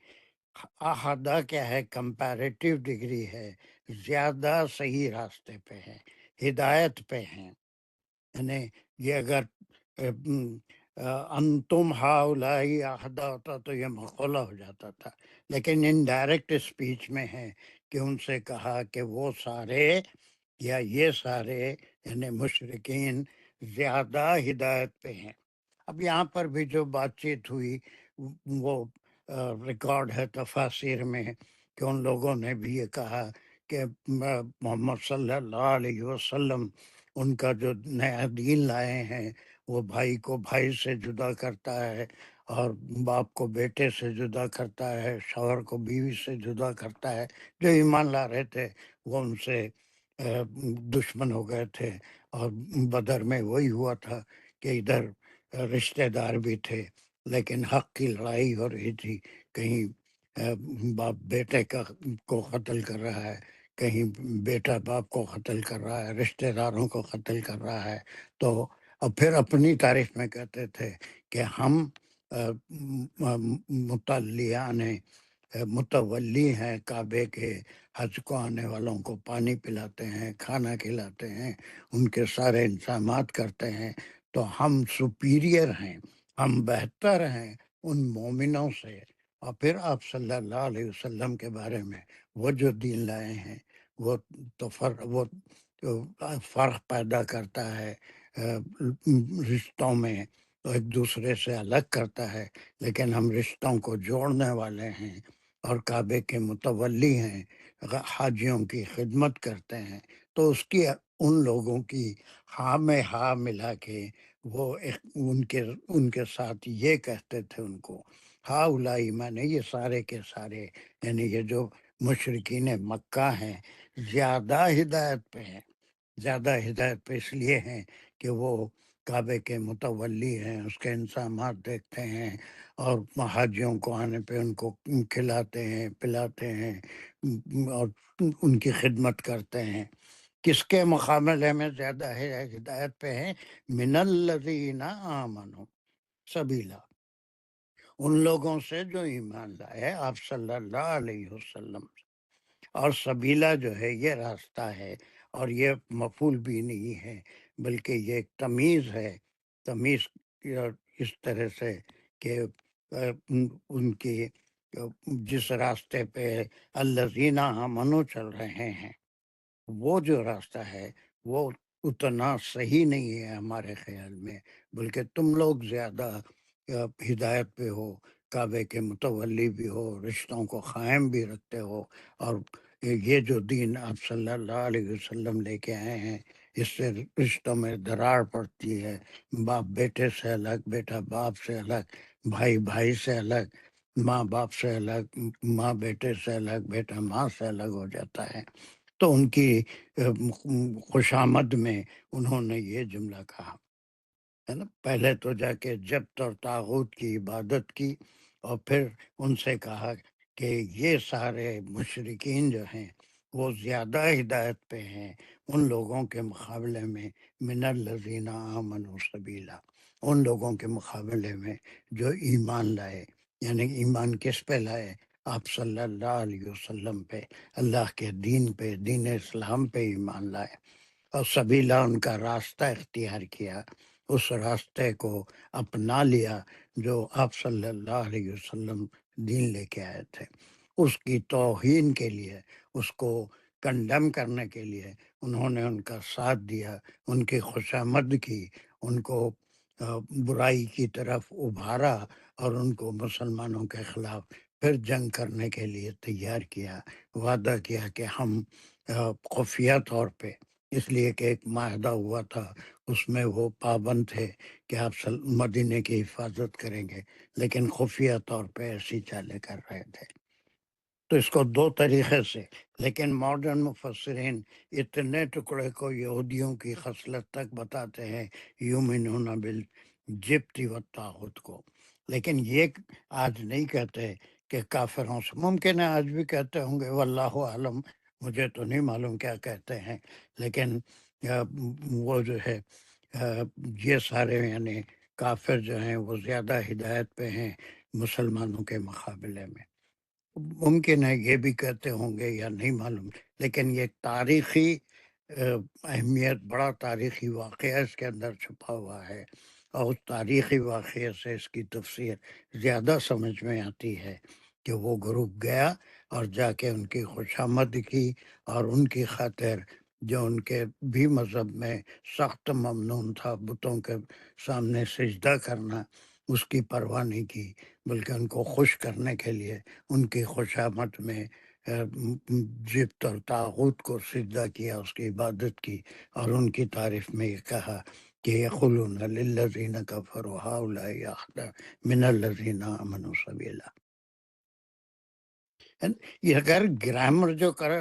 احدا کیا ہے؟ کمپیریٹیو ڈگری ہے، زیادہ صحیح راستے پہ ہیں، ہدایت پہ ہیں، یعنی یہ اگر انتم ہؤلائی احدا ہوتا تو یہ مقولہ ہو جاتا تھا، لیکن انڈائریکٹ اسپیچ میں ہے کہ ان سے کہا کہ وہ سارے یا یہ سارے، یعنی مشرکین زیادہ ہدایت پہ ہیں۔ اب یہاں پر بھی جو بات چیت ہوئی وہ ریکارڈ ہے تفاسیر میں کہ ان لوگوں نے بھی یہ کہا کہ محمد صلی اللہ علیہ وسلم ان کا جو نیا دین لائے ہیں وہ بھائی کو بھائی سے جدا کرتا ہے، اور باپ کو بیٹے سے جدا کرتا ہے، شوہر کو بیوی سے جدا کرتا ہے۔ جو ایمان لا رہے تھے وہ ان سے دشمن ہو گئے تھے، اور بدر میں وہی ہوا تھا کہ ادھر رشتہ دار بھی تھے، لیکن حق کی لڑائی ہو رہی تھی، کہیں باپ بیٹے کو قتل کر رہا ہے، کہیں بیٹا باپ کو قتل کر رہا ہے، رشتہ داروں کو قتل کر رہا ہے، تو اب پھر اپنی تاریخ میں کہتے تھے کہ ہم متولی ہیں کعبے کے، حج کو آنے والوں کو پانی پلاتے ہیں، کھانا کھلاتے ہیں، ان کے سارے انتظامات کرتے ہیں، تو ہم سپیریئر ہیں، ہم بہتر ہیں ان مومنوں سے۔ اور پھر آپ صلی اللہ علیہ وسلم کے بارے میں وہ جو دین لائے ہیں وہ تو فرق پیدا کرتا ہے رشتوں میں، تو ایک دوسرے سے الگ کرتا ہے، لیکن ہم رشتوں کو جوڑنے والے ہیں، اور کعبے کے متولی ہیں، حاجیوں کی خدمت کرتے ہیں، تو اس کی ان لوگوں کی ہاں میں ہاں ملا کے وہ ان کے ساتھ یہ کہتے تھے ان کو، ہاں اولائی، میں نے یہ سارے کے سارے، یعنی یہ جو مشرکین مکہ ہیں زیادہ ہدایت پہ ہیں، زیادہ ہدایت پہ اس لیے ہیں کہ وہ کعبے کے متولی ہیں، اس کے انتظامات دیکھتے ہیں، اور حاجیوں کو آنے پہ ان کو کھلاتے ہیں، پلاتے ہیں، اور ان کی خدمت کرتے ہیں۔ کس کے مقابلے میں زیادہ ہدایت پہ ہیں؟ من الذین آمنوا سبیلا، ان لوگوں سے جو ایمان لائے آپ صلی اللہ علیہ وسلم۔ اور سبیلا جو ہے یہ راستہ ہے، اور یہ مفعول بھی نہیں ہے بلکہ یہ ایک تمیز ہے۔ تمیز اس طرح سے کہ ان کی جس راستے پہ الذین آمنوا چل رہے ہیں، وہ جو راستہ ہے وہ اتنا صحیح نہیں ہے ہمارے خیال میں، بلکہ تم لوگ زیادہ ہدایت پہ ہو، کعبے کے متولی بھی ہو، رشتوں کو قائم بھی رکھتے ہو، اور یہ جو دین آپ صلی اللہ علیہ وسلم لے کے آئے ہیں اس سے رشتوں میں دراڑ پڑتی ہے، باپ بیٹے سے الگ، بیٹا باپ سے الگ، بھائی بھائی سے الگ، ماں باپ سے الگ، ماں بیٹے سے الگ، بیٹا ماں سے الگ ہو جاتا ہے۔ تو ان کی خوشامد میں انہوں نے یہ جملہ کہا ہے نا، پہلے تو جا کے جبت اور طاغوت کی عبادت کی، اور پھر ان سے کہا کہ یہ سارے مشرکین جو ہیں وہ زیادہ ہدایت پہ ہیں ان لوگوں کے مقابلے میں، من الذین آمنوا سبیلا، ان لوگوں کے مقابلے میں جو ایمان لائے۔ یعنی ایمان کس پہ لائے؟ آپ صلی اللہ علیہ وسلم پہ، اللہ کے دین پہ، دین اسلام پہ ایمان لائے، اور سبیلا ان کا راستہ اختیار کیا، اس راستے کو اپنا لیا جو آپ صلی اللہ علیہ وسلم دین لے کے آئے تھے۔ اس کی توہین کے لیے، اس کو کنڈم کرنے کے لیے انہوں نے ان کا ساتھ دیا، ان کی خوشامد کی، ان کو برائی کی طرف ابھارا، اور ان کو مسلمانوں کے خلاف پھر جنگ کرنے کے لیے تیار کیا، وعدہ کیا کہ ہم خفیہ طور پہ، اس لیے کہ ایک معاہدہ ہوا تھا اس میں وہ پابند تھے کہ آپ مدینے کی حفاظت کریں گے، لیکن خفیہ طور پہ ایسی چالیں کر رہے تھے۔ تو اس کو دو طریقے سے، لیکن ماڈرن مفسرین اتنے ٹکڑے کو یہودیوں کی خصلت تک بتاتے ہیں، یؤمنون بالجبت والطاغوت کو، لیکن یہ آج نہیں کہتے کہ کافروں سے، ممکن ہے آج بھی کہتے ہوں گے، واللہ عالم، مجھے تو نہیں معلوم کیا کہتے ہیں، لیکن وہ جو ہے یہ سارے یعنی کافر جو ہیں وہ زیادہ ہدایت پہ ہیں مسلمانوں کے مقابلے میں۔ ممکن ہے یہ بھی کہتے ہوں گے یا نہیں معلوم، لیکن یہ تاریخی اہمیت، بڑا تاریخی واقعہ اس کے اندر چھپا ہوا ہے، اور اس تاریخی واقعے سے اس کی تفسیر زیادہ سمجھ میں آتی ہے کہ وہ گروپ گیا اور جا کے ان کی خوشامد کی، اور ان کی خاطر جو ان کے بھی مذہب میں سخت ممنون تھا بتوں کے سامنے سجدہ کرنا، اس کی پرواہ نہیں کی، بلکہ ان کو خوش کرنے کے لیے ان کی خوشامد میں جبت اور طاغوت کو سجدہ کیا، اس کی عبادت کی، اور ان کی تعریف میں یہ کہا کہ یقولون للذین کفروا ہؤلاء اہدی من الذین آمنوا سبیلا۔ یہ اگر گرامر جو کرے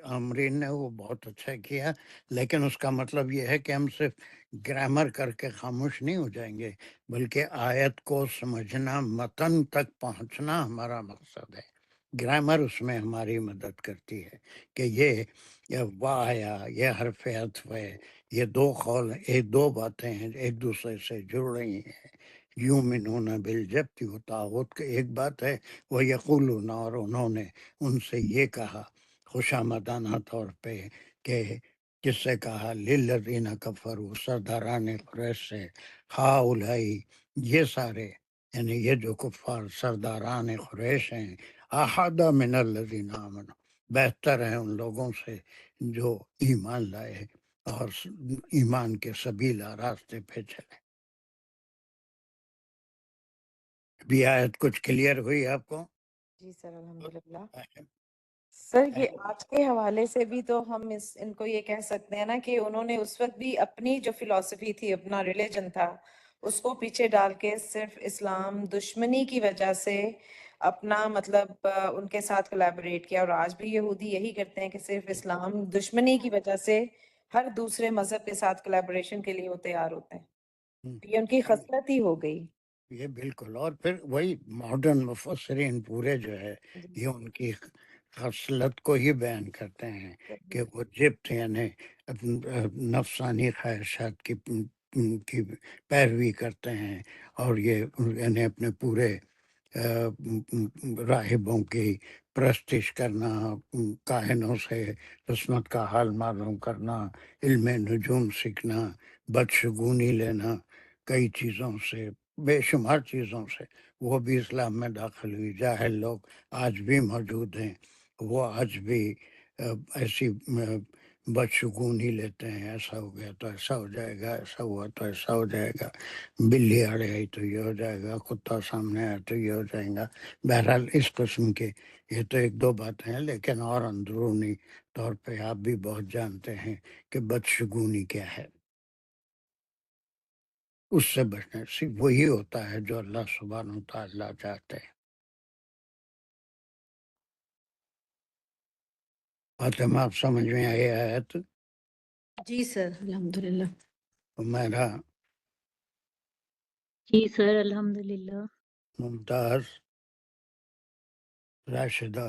عامرین نے وہ بہت اچھا کیا، لیکن اس کا مطلب یہ ہے کہ ہم صرف گرامر کر کے خاموش نہیں ہو جائیں گے، بلکہ آیت کو سمجھنا، متن تک پہنچنا ہمارا مقصد ہے۔ گرامر اس میں ہماری مدد کرتی ہے کہ یہ آیا، یہ حرف عطف ہے، یہ دو قول، دو باتیں ہیں ایک دوسرے سے جڑ رہی ہیں۔ یؤمنون بالجبت و طاغوت کا ایک بات ہے، وہ یقولون، اور انہوں نے ان سے یہ کہا خوشامدانہ طور پہ کہ کس سے کہا؟ للذین کفروا، سرداران قریش سے، ہؤلاء، یہ سارے، یعنی یہ جو کفار سرداران قریش ہیں، احد من الذین آمنوا، بہتر ہیں ان لوگوں سے جو ایمان لائے اور ایمان کے سبیلا راستے پہ چلے۔ بھی آیت کچھ کلیئر ہوئی آپ کو؟ جی سر، الحمدللہ۔ سر یہ آج کے حوالے سے بھی تو ہم ان کو یہ کہہ سکتے ہیں نا کہ انہوں نے اس وقت بھی اپنی جو فلسفی تھی، اپنا ریلیجن تھا، اس کو پیچھے ڈال کے صرف اسلام دشمنی کی وجہ سے اپنا مطلب ان کے ساتھ کولیبوریٹ کیا، اور آج بھی یہودی یہی کرتے ہیں کہ صرف اسلام دشمنی کی وجہ سے ہر دوسرے مذہب کے ساتھ کولیبوریشن کے لیے وہ تیار ہوتے ہیں. ہم، یہ ان کی خصلت ہی ہو گئی. یہ بالکل. اور پھر وہی ماڈرن مفسرین پورے جو ہے جی یہ ان کی خصلت کو ہی بیان کرتے ہیں کہ وہ جبت یعنی نفسانی خواہشات کی پیروی کرتے ہیں، اور یہ یعنی اپنے پورے راہبوں کی پرستش کرنا، کاہنوں سے قسمت کا حال معلوم کرنا، علم نجوم سیکھنا، بدشگونی لینا، کئی چیزوں سے، بے شمار چیزوں سے، وہ بھی اسلام میں داخل ہوئی. جاہل لوگ آج بھی موجود ہیں، وہ آج بھی ایسی بدشگونی لیتے ہیں، ایسا ہو گیا تو ایسا ہو جائے گا، ایسا ہوا تو ایسا ہو جائے گا، بلی آڑے آئی تو یہ ہو جائے گا، کتا سامنے آیا تو یہ ہو جائے گا. بہرحال اس قسم کے یہ تو ایک دو باتیں ہیں، لیکن اور اندرونی طور پہ آپ بھی بہت جانتے ہیں کہ بدشگونی کیا ہے. اس سے بچنا صرف وہی ہوتا ہے جو اللہ سبحانہ و تعالیٰ چاہتے ہیں. فاطمہ آپ سمجھ میں آئی آیت؟ جی سر الحمدللہ. میرا جی سر الحمدللہ. ممتاز، راشدہ،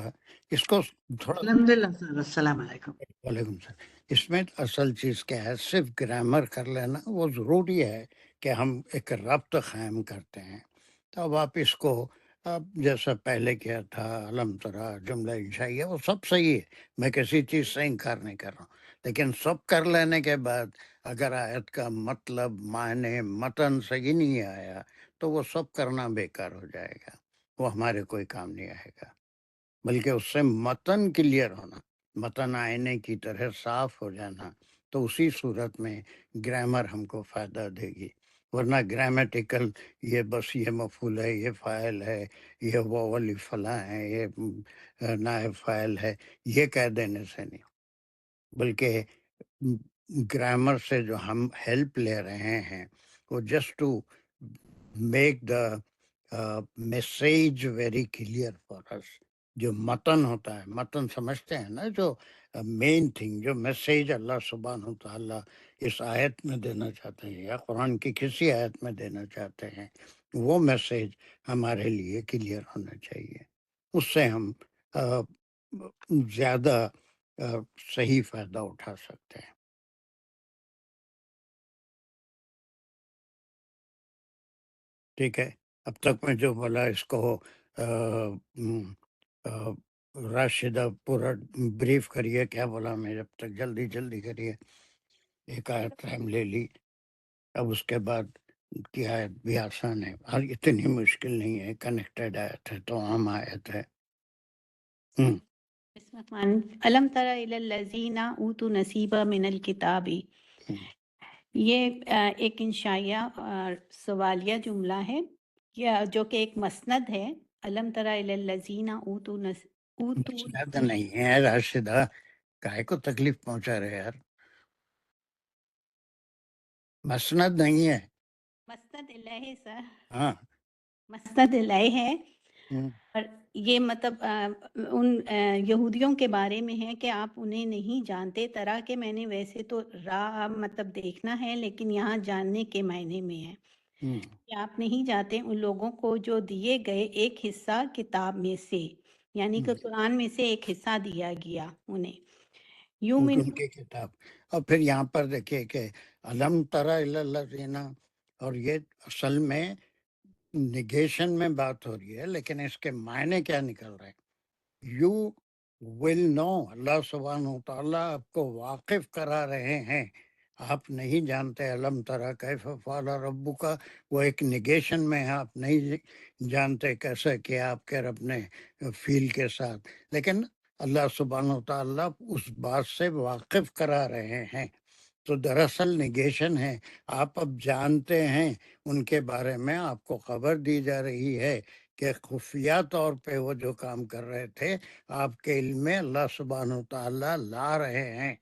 اس کو تھوڑا الحمدللہ سر. السلام علیکم. وعلیکم السلام. اس میں اصل چیز کیا ہے، صرف گرامر کر لینا وہ ضروری ہے کہ ہم ایک ربط قائم کرتے ہیں. تو اب آپ اس کو اب جیسا پہلے کیا تھا، علم ترا، جملہ انشائیہ، وہ سب صحیح ہے، میں کسی چیز سے انکار نہیں کر رہا ہوں، لیکن سب کر لینے کے بعد اگر آیت کا مطلب، معنی، متن صحیح نہیں آیا تو وہ سب کرنا بیکار ہو جائے گا، وہ ہمارے کوئی کام نہیں آئے گا. بلکہ اس سے متن کلیئر ہونا، متن آئینے کی طرح صاف ہو جانا، تو اسی صورت میں گرامر ہم کو فائدہ دے گی. ورنہ گرامیٹیکل یہ بس یہ مفعول ہے، یہ فاعل ہے، یہ والی فلاں ہے، یہ نائب فاعل ہے، یہ کہہ دینے سے نہیں، بلکہ گرامر سے جو ہم ہیلپ لے رہے ہیں وہ just to make the message very clear for us. جو متن ہوتا ہے، متن سمجھتے ہیں نا، جو مین تھنگ، جو میسیج اللہ سبحانہ و تعالیٰ اس آیت میں دینا چاہتے ہیں یا قرآن کی کسی آیت میں دینا چاہتے ہیں، وہ میسیج ہمارے لیے کلیئر ہونا چاہیے. اس سے ہم زیادہ صحیح فائدہ اٹھا سکتے ہیں. ٹھیک ہے، اب تک میں جو بولا اس کو راشدہ پورا بریف کریے، کیا بولا میں جب تک، جلدی کریے. ایک آیت ٹائم لے لی، اب اس کے بعد کی آیت بھی آسان ہے، اور اتنی مشکل نہیں ہے، کنیکٹڈ آیت ہے تو عام آیت ہے. بسم اللہ الم تر الی الذین اوتوا نصیبا من الکتاب. یہ ایک انشائیہ اور سوالیہ جملہ ہے جو کہ ایک مسند ہے. الم تر الی الذین اوتوا مسند نہیں ہے راشدہ، کائے کو تکلیف پہنچا رہے یار، مسند نہیں ہے. مسند الہ سر، ہاں مسند الہ ہے. ہم، اور یہ مطلب ان یہودیوں کے بارے میں ہے کہ آپ انہیں نہیں جانتے، طرح کہ میں نے ویسے تو راہ مطلب دیکھنا ہے، لیکن یہاں جاننے کے معنی میں ہے ہم، کہ آپ نہیں جانتے ان لوگوں کو جو دیے گئے ایک حصہ کتاب میں سے، یعنی کہ قرآن میں سے ایک حصہ دیا گیا انہیں. ان کی کتاب. اور پھر یہاں پر دیکھیے کہ علم ترا الی الذین، اور یہ اصل میں نگیشن میں بات ہو رہی ہے، لیکن اس کے معنی کیا نکل رہے ہیں؟ یو ول نو، اللہ سبحانہ و تعالیٰ آپ کو واقف کرا رہے ہیں، آپ نہیں جانتے. علم ترا کیف فعل ربک، وہ ایک نگیشن میں ہے، آپ نہیں جانتے کیسا کیا آپ کے رب نے فیل کے ساتھ، لیکن اللہ سبحانہ و تعالیٰ اس بات سے واقف کرا رہے ہیں. تو دراصل نگیشن ہے، آپ اب جانتے ہیں ان کے بارے میں، آپ کو خبر دی جا رہی ہے کہ خفیہ طور پہ وہ جو کام کر رہے تھے آپ کے علم میں اللہ سبحانہ و تعالیٰ لا رہے ہیں.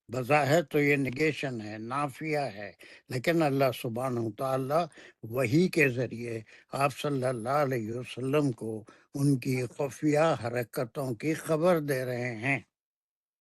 بظاہر تو یہ نگیشن ہے، نافیہ ہے، لیکن اللہ سبحانہ و تعالیٰ وحی کے ذریعے آپ صلی اللہ علیہ وسلم کو ان کی خفیہ حرکتوں کی خبر دے رہے ہیں.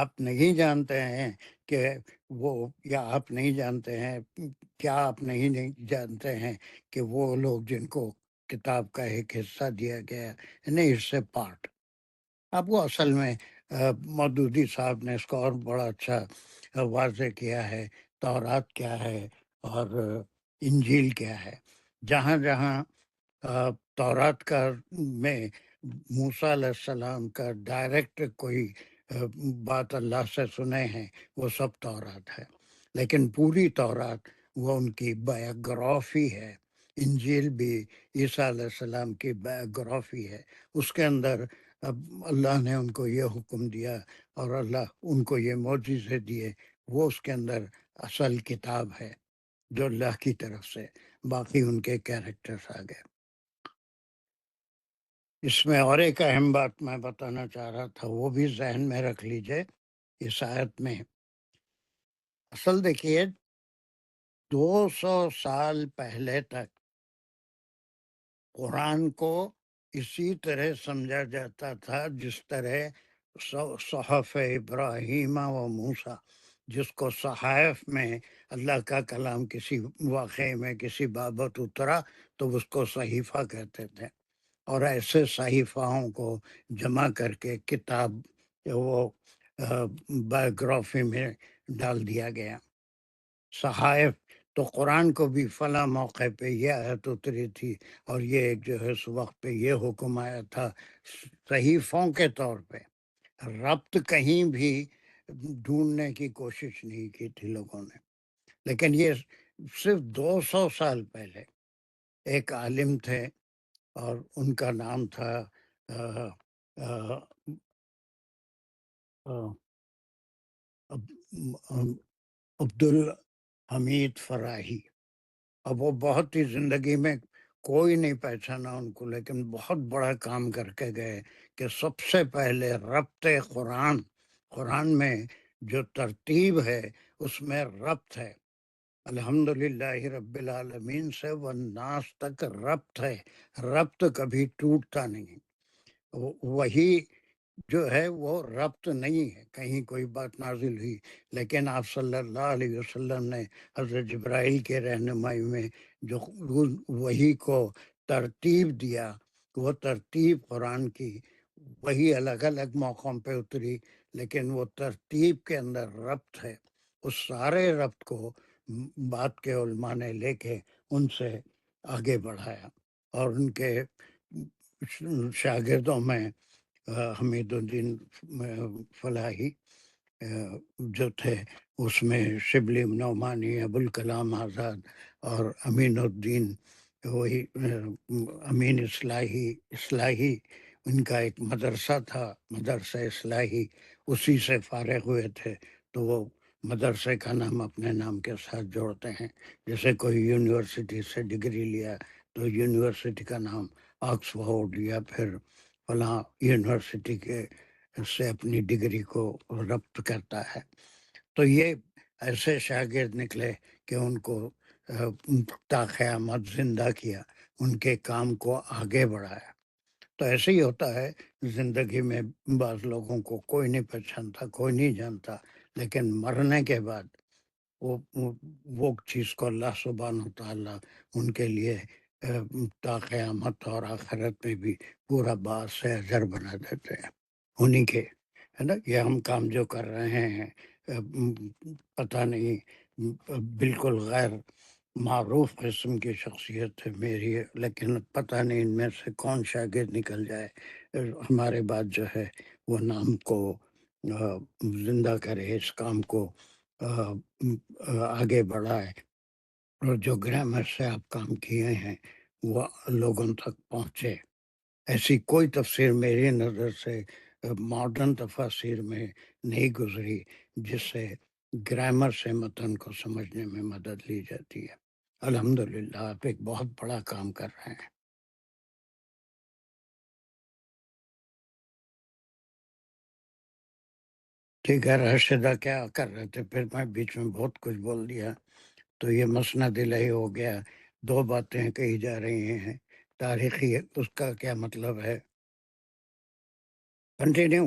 آپ نہیں جانتے ہیں کہ وہ، یا آپ نہیں جانتے ہیں، کیا آپ نہیں جانتے ہیں کہ وہ لوگ جن کو کتاب کا ایک حصہ دیا گیا، نہیں اس سے پارٹ. اب وہ اصل میں مودودی صاحب نے اس کو اور بڑا اچھا واضح کیا ہے. تورات کیا ہے اور انجیل کیا ہے. جہاں جہاں تورات کا میں موسیٰ علیہ السلام کا ڈائریکٹ کوئی بات اللہ سے سنے ہیں، وہ سب تورات ہے. لیکن پوری تورات وہ ان کی بایوگرافی ہے. انجیل بھی عیسیٰ علیہ السلام کی بایوگرافی ہے. اس کے اندر اب اللہ نے ان کو یہ حکم دیا اور اللہ ان کو یہ معجزے دیے، وہ اس کے اندر اصل کتاب ہے جو اللہ کی طرف سے. باقی ان کے کیریکٹرز آ گئے. اس میں اور ایک اہم بات میں بتانا چاہ رہا تھا، وہ بھی ذہن میں رکھ لیجئے. اس آیت میں اصل دیکھیے 200 سال پہلے تک قرآن کو اسی طرح سمجھا جاتا تھا جس طرح صحف ابراہیم و موسیٰ، جس کو صحائف میں اللہ کا کلام کسی واقعے میں کسی بابت اترا تو اس کو صحیفہ کہتے تھے، اور ایسے صحیفاؤں کو جمع کر کے کتاب وہ بایوگرافی میں ڈال دیا گیا. صحائف تو قرآن کو بھی فلاں موقع پہ یہ آیت اتری تھی اور یہ جو ہے اس وقت پہ یہ حکم آیا تھا، صحیفوں کے طور پہ. ربط کہیں بھی ڈھونڈنے کی کوشش نہیں کی تھی لوگوں نے. لیکن یہ صرف 200 سال پہلے ایک عالم تھے اور ان کا نام تھا عبد الحمید فراہی. اب وہ بہت ہی زندگی میں کوئی نہیں پہچانا ان کو، لیکن بہت بڑا کام کر کے گئے کہ سب سے پہلے ربط قرآن میں جو ترتیب ہے اس میں ربط ہے. الحمدللہ رب العالمین سے والناس تک ربط ہے. ربط کبھی ٹوٹتا نہیں. وہی جو ہے وہ ربط نہیں ہے. کہیں کوئی بات نازل ہوئی، لیکن آپ صلی اللہ علیہ وسلم نے حضرت جبرائیل کے رہنمائی میں جو وہی کو ترتیب دیا، وہ ترتیب قرآن کی وہی الگ الگ موقعوں پہ اتری، لیکن وہ ترتیب کے اندر ربط ہے. اس سارے ربط کو بعد کے علماء نے لے کے ان سے آگے بڑھایا، اور ان کے شاگردوں میں حمید الدین فلاحی جو تھے، اس میں شبلی نعمانی، ابوالکلام آزاد اور امین الدین، وہی امین اصلاحی ان کا ایک مدرسہ تھا، مدرسہ اصلاحی. اسی سے فارغ ہوئے تھے تو وہ مدرسے کا نام اپنے نام کے ساتھ جوڑتے ہیں. جیسے کوئی یونیورسٹی سے ڈگری لیا تو یونیورسٹی کا نام آکسفورڈ یا پھر فلاں یونیورسٹی کے سے اپنی ڈگری کو ربط کرتا ہے. تو یہ ایسے شاگرد نکلے کہ ان کو تا قیامت زندہ کیا، ان کے کام کو آگے بڑھایا. تو ایسے ہی ہوتا ہے زندگی میں، بعض لوگوں کو کوئی نہیں پہچانتا، کوئی نہیں جانتا، لیکن مرنے کے بعد وہ چیز کو اللہ سبحانہ وتعالیٰ ان کے لیے تا قیامت اور آخرت میں بھی پورا باعث سے اجر بنا دیتے ہیں. انہی کے ہے نا. یہ ہم کام جو کر رہے ہیں پتہ نہیں، بالکل غیر معروف قسم کی شخصیت ہے میری، لیکن پتہ نہیں ان میں سے کون شاگرد نکل جائے ہمارے بعد جو ہے وہ نام کو زندہ کرے، اس کام کو آگے بڑھائے، اور جو گرامر سے آپ کام کیے ہیں وہ لوگوں تک پہنچے. ایسی کوئی تفسیر میری نظر سے ماڈرن تفاسیر میں نہیں گزری جس سے گرامر سے متن کو سمجھنے میں مدد لی جاتی ہے. الحمدللہ آپ ایک بہت بڑا کام کر رہے ہیں. ٹھیک ہے راشدہ، کیا کر رہے تھے؟ پھر میں بیچ میں بہت کچھ بول دیا تو یہ مسند الہی ہو گیا. 2 باتیں کہی جا رہی ہیں تاریخی، اس کا کیا مطلب ہے؟ کنٹینیو.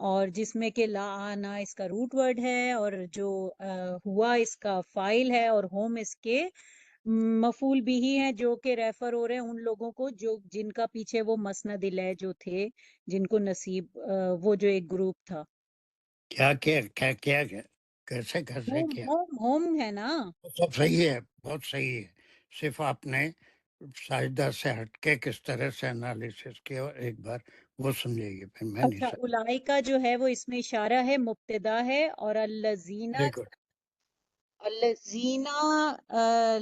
اور جس میں کہ لا آنا اس کا روٹ ورڈ ہے، اور جو ہوا اس کا فائل ہے، اور ہوم اس کے مفعول بھی ہی ہیں، جو کہ ریفر ہو رہے ہیں ان لوگوں کو جو جن کا پیچھے وہ مسند الہ جو تھے، جن کو نصیب وہ جو ایک گروپ تھا. کیا کیسے ہوم کیا ہوم ہوم ہے نا. سب صحیح ہے، بہت صحیح ہے. صرف آپ نے ساجدہ سے ہٹ کے کس طرح سے انالیسس کیا، اور ایک بار وہ سمجھائیے، پھر میں نہیں اچھا، سمجھ. اولائکا جو ہے وہ اس میں اشارہ ہے، مبتدا ہے، اور الذین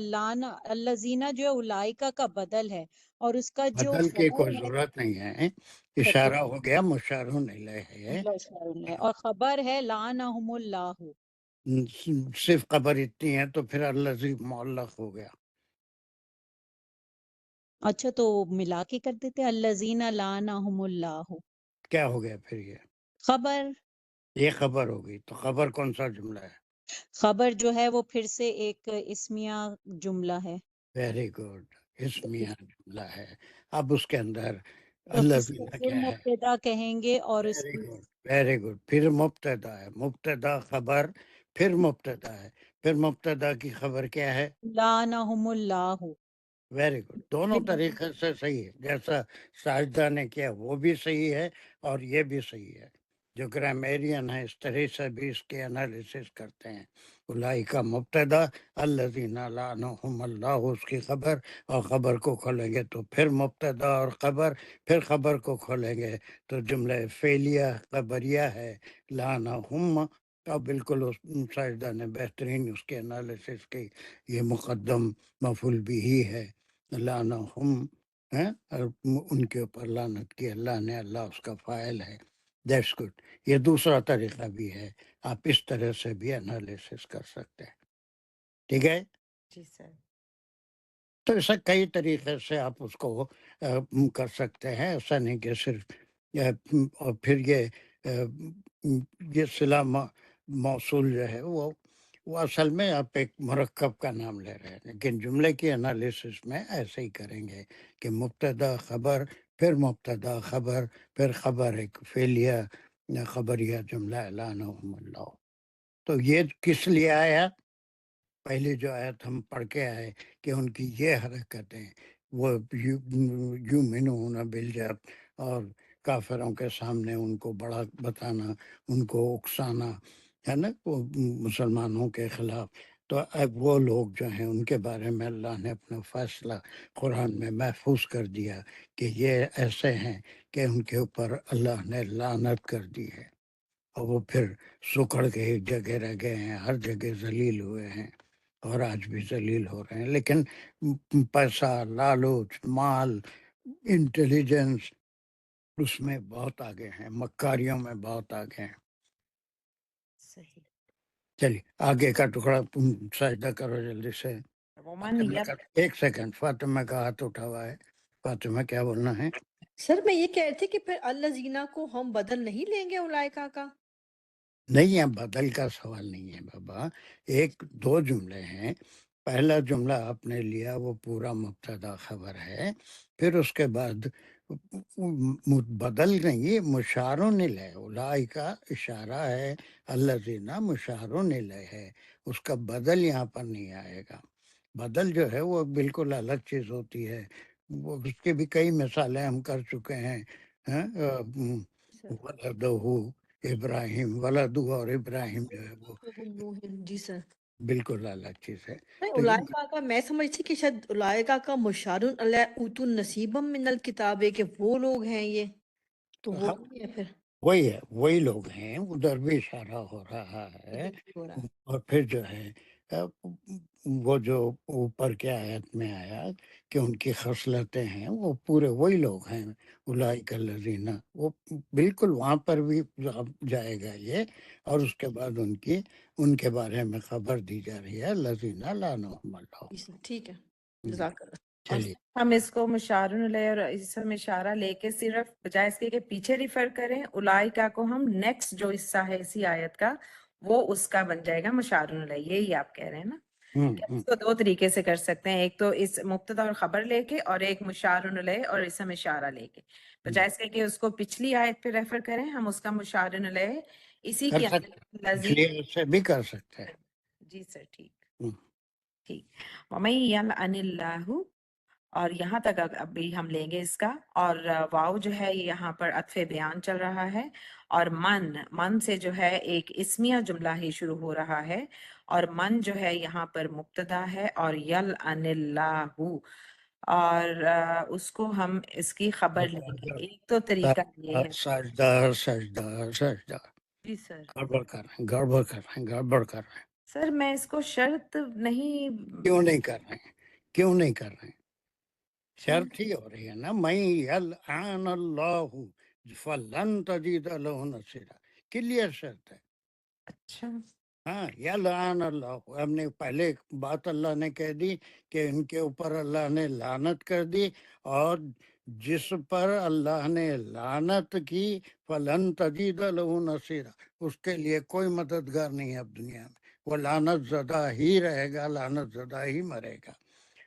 لانا الذین جو ہے اولائکا کا بدل ہے، اور اس کا جو بدل کی خبر کوئی ہے ضرورت نہیں ہے، اچھا اشارہ ہو گیا، مشار الیہ ہے. اور خبر ہے لعنہم اللہ. صرف خبر اتنی ہے تو پھر الذی معلق ہو گیا. اچھا تو ملا کے کر دیتے الذین لعنہم اللہ. کیا ہو گیا پھر؟ خبر یہ خبر ہو گئی، تو خبر کون سا جملہ ہے؟ خبر جو ہے وہ پھر سے ایک اسمیہ جملہ ہے. ویری گڈ، اسمیہ جملہ ہے. اب اس کے اندر تو اس کو الذین پھر کیا ہے؟ مبتدا کہیں گے، اور اس ویری کی گڈ، ویری گڈ. پھر مبتدا ہے، مبتدا خبر، پھر مبتدا ہے. پھر مبتدا کی خبر کیا ہے؟ لعنہم اللہ. Very good. دونوں پھر طریقے سے صحیح ہے، جیسا ساجدہ نے کیا وہ بھی صحیح ہے، اور یہ بھی صحیح ہے. جو گرامیرین ہے اس طرح سے بھی اس کے انالیسس کرتے ہیں. اولئک مبتدا، الذین لعنہم اللہ اس کی خبر، اور خبر کو کھولیں گے تو پھر مبتدا اور خبر، پھر خبر کو کھولیں گے تو جملہ فعلیہ خبریہ ہے لعنہم. اور بالکل اس ساجدہ نے بہترین اس کے انالیسس کی. یہ مقدم مفعول بھی ہی ہے، لعنہم ہے، اور ان کے اوپر لعنت کی اللہ نے، اللہ اس کا فاعل ہے. That's good. یہ دوسرا طریقہ بھی ہے، آپ اس طرح سے بھی انالیسس کر سکتے ہیں. ٹھیک ہے. جی سر. تو ایسا کئی طریقے سے آپ اس کو کر سکتے ہیں. ایسا نہیں کہ صرف اور پھر یہ صلہ موصول جو ہے وہ اصل میں آپ ایک مرکب کا نام لے رہے ہیں، لیکن جملے کی انالیسس میں ایسے ہی کریں گے کہ مبتدا خبر، پھر مبتدا خبر، پھر خبر ایک فعلیہ خبریہ جملہ لعنہم اللہ. تو یہ کس لیے آیا؟ پہلی جو آیت ہم پڑھ کے آئے کہ ان کی یہ حرکتیں، وہ یؤمنون بالجبت، اور کافروں کے سامنے ان کو بڑا بتانا، ان کو اکسانا، ہے نا، وہ مسلمانوں کے خلاف. تو اب وہ لوگ جو ہیں ان کے بارے میں اللہ نے اپنا فیصلہ قرآن میں محفوظ کر دیا کہ یہ ایسے ہیں کہ ان کے اوپر اللہ نے لعنت کر دی ہے، اور وہ پھر سکڑ کے ایک جگہ رہ گئے ہیں، ہر جگہ ذلیل ہوئے ہیں، اور آج بھی ذلیل ہو رہے ہیں. لیکن پیسہ، لالچ، مال، انٹیلیجنس، اس میں بہت آگے ہیں، مکاریوں میں بہت آگے ہیں. صحیح. چلیے آگے کا ٹکڑا سجدہ کرو جلدی سے. عموماً ایک سیکنڈ، فاطمہ کا ہاتھ اٹھا ہوا ہے. فاطمہ کیا بولنا ہے؟ سر میں یہ کہہ رہی تھی کہ پھر الذین کو ہم بدل نہیں لیں گے اولائکا کا. نہیں ہے، بدل کا سوال نہیں ہے بابا. ایک دو جملے ہیں. پہلا جملہ آپ نے لیا وہ پورا مبتدا خبر ہے، پھر اس کے بعد بدل نہیں، مشارون الیہ. اولئکا اشارہ ہے، الذین مشارون الیہ ہے، اس کا بدل یہاں پر نہیں آئے گا. بدل جو ہے وہ بالکل الگ چیز ہوتی ہے. وہ اس کی بھی کئی مثالیں ہم کر چکے ہیں. ولدہ ابراہیم، ولدو اور ابراہیم جو ہے وہ جی سر. بالکل الگ چیز ہے. نہیں، تو یہ اولائکا کا میں سمجھتی کہ شاید اولائکا کا مشارون علیہ اوتو نصیبم من الکتاب ہے، کہ وہ لوگ ہیں یہ، تو وہ نہیں ہے پھر. وہی ہے، وہی لوگ ہیں، ادھر بھی اشارہ ہو رہا ہے. ادھر بھی ہو رہا ہے. اور پھر جو ہے وہ جو اوپر کے آیت میں آیا کہ ان کی خصلتیں ہیں، وہ پورے وہی لوگ ہیں. اولئک الذین، وہ بالکل وہاں پر بھی جائے گا یہ، اور اس کے بعد ان کے بارے میں خبر دی جا رہی ہے الذین لعنہم اللہ. جی سر، ٹھیک ہے. جزاک اللہ. اور چلیے ہم اس کو مشارون علیہ اور اس میں اشارہ لے کے صرف بجائے اس کے کہ پیچھے ریفر کریں، اولائکا کو ہم نیکسٹ جو حصہ ہے اسی آیت کا وہ اس کا بن جائے گا مشارون علیہ. یہی آپ کہہ رہے ہیں نا؟ اس کو دو طریقے سے کر سکتے ہیں، ایک تو اس مبتدا اور خبر لے کے، اور ایک مشار الیہ اور اسم اشارہ لے کے، بجائے اس کے کہ اس کو پچھلی آیت پہ ریفر کریں، ہم اس کا مشار الیہ اسی کر کے سکتے اندر پچھلی سے بھی کر سکتے ہیں. جی سر ٹھیک ہم. ٹھیک. وَمَن يَلْعَنِ اللَّهُ، اور یہاں تک ابھی ہم لیں گے اس کا، اور واو جو ہے یہ یہاں پر عطف بیان چل رہا ہے، اور من سے جو ہے ایک اسمیہ جملہ ہی شروع ہو رہا ہے، اور من جو ہے یہاں پر مبتدا ہے، اور یلعن اللہ، اور اس کو ہم اس کی خبر لیں گے. ایک تو طریقہ یہ ہے. سجدہ سجدہ سجدہ. جی سر. گڑبڑ کر رہے ہیں، گڑبڑ کر رہے ہیں، گڑبڑ کر رہے ہیں. سر میں اس کو شرط نہیں. کیوں نہیں کر رہے ہیں؟ کیوں نہیں کر رہے ہیں؟ شرط ہی ہو رہی ہے نا. میں یلعن اللہ فلن تجد له نصیرا، کلیئر شرط ہے. اچھا. ہاں یلعن اللہ، ہم نے پہلے بات اللہ نے کہہ دی کہ ان کے اوپر اللہ نے لعنت کر دی، اور جس پر اللہ نے لعنت کی فلن تجد له نصیرا، اس کے لیے کوئی مددگار نہیں ہے اب دنیا میں. وہ لعنت زدہ ہی رہے گا، لعنت زدہ ہی مرے گا.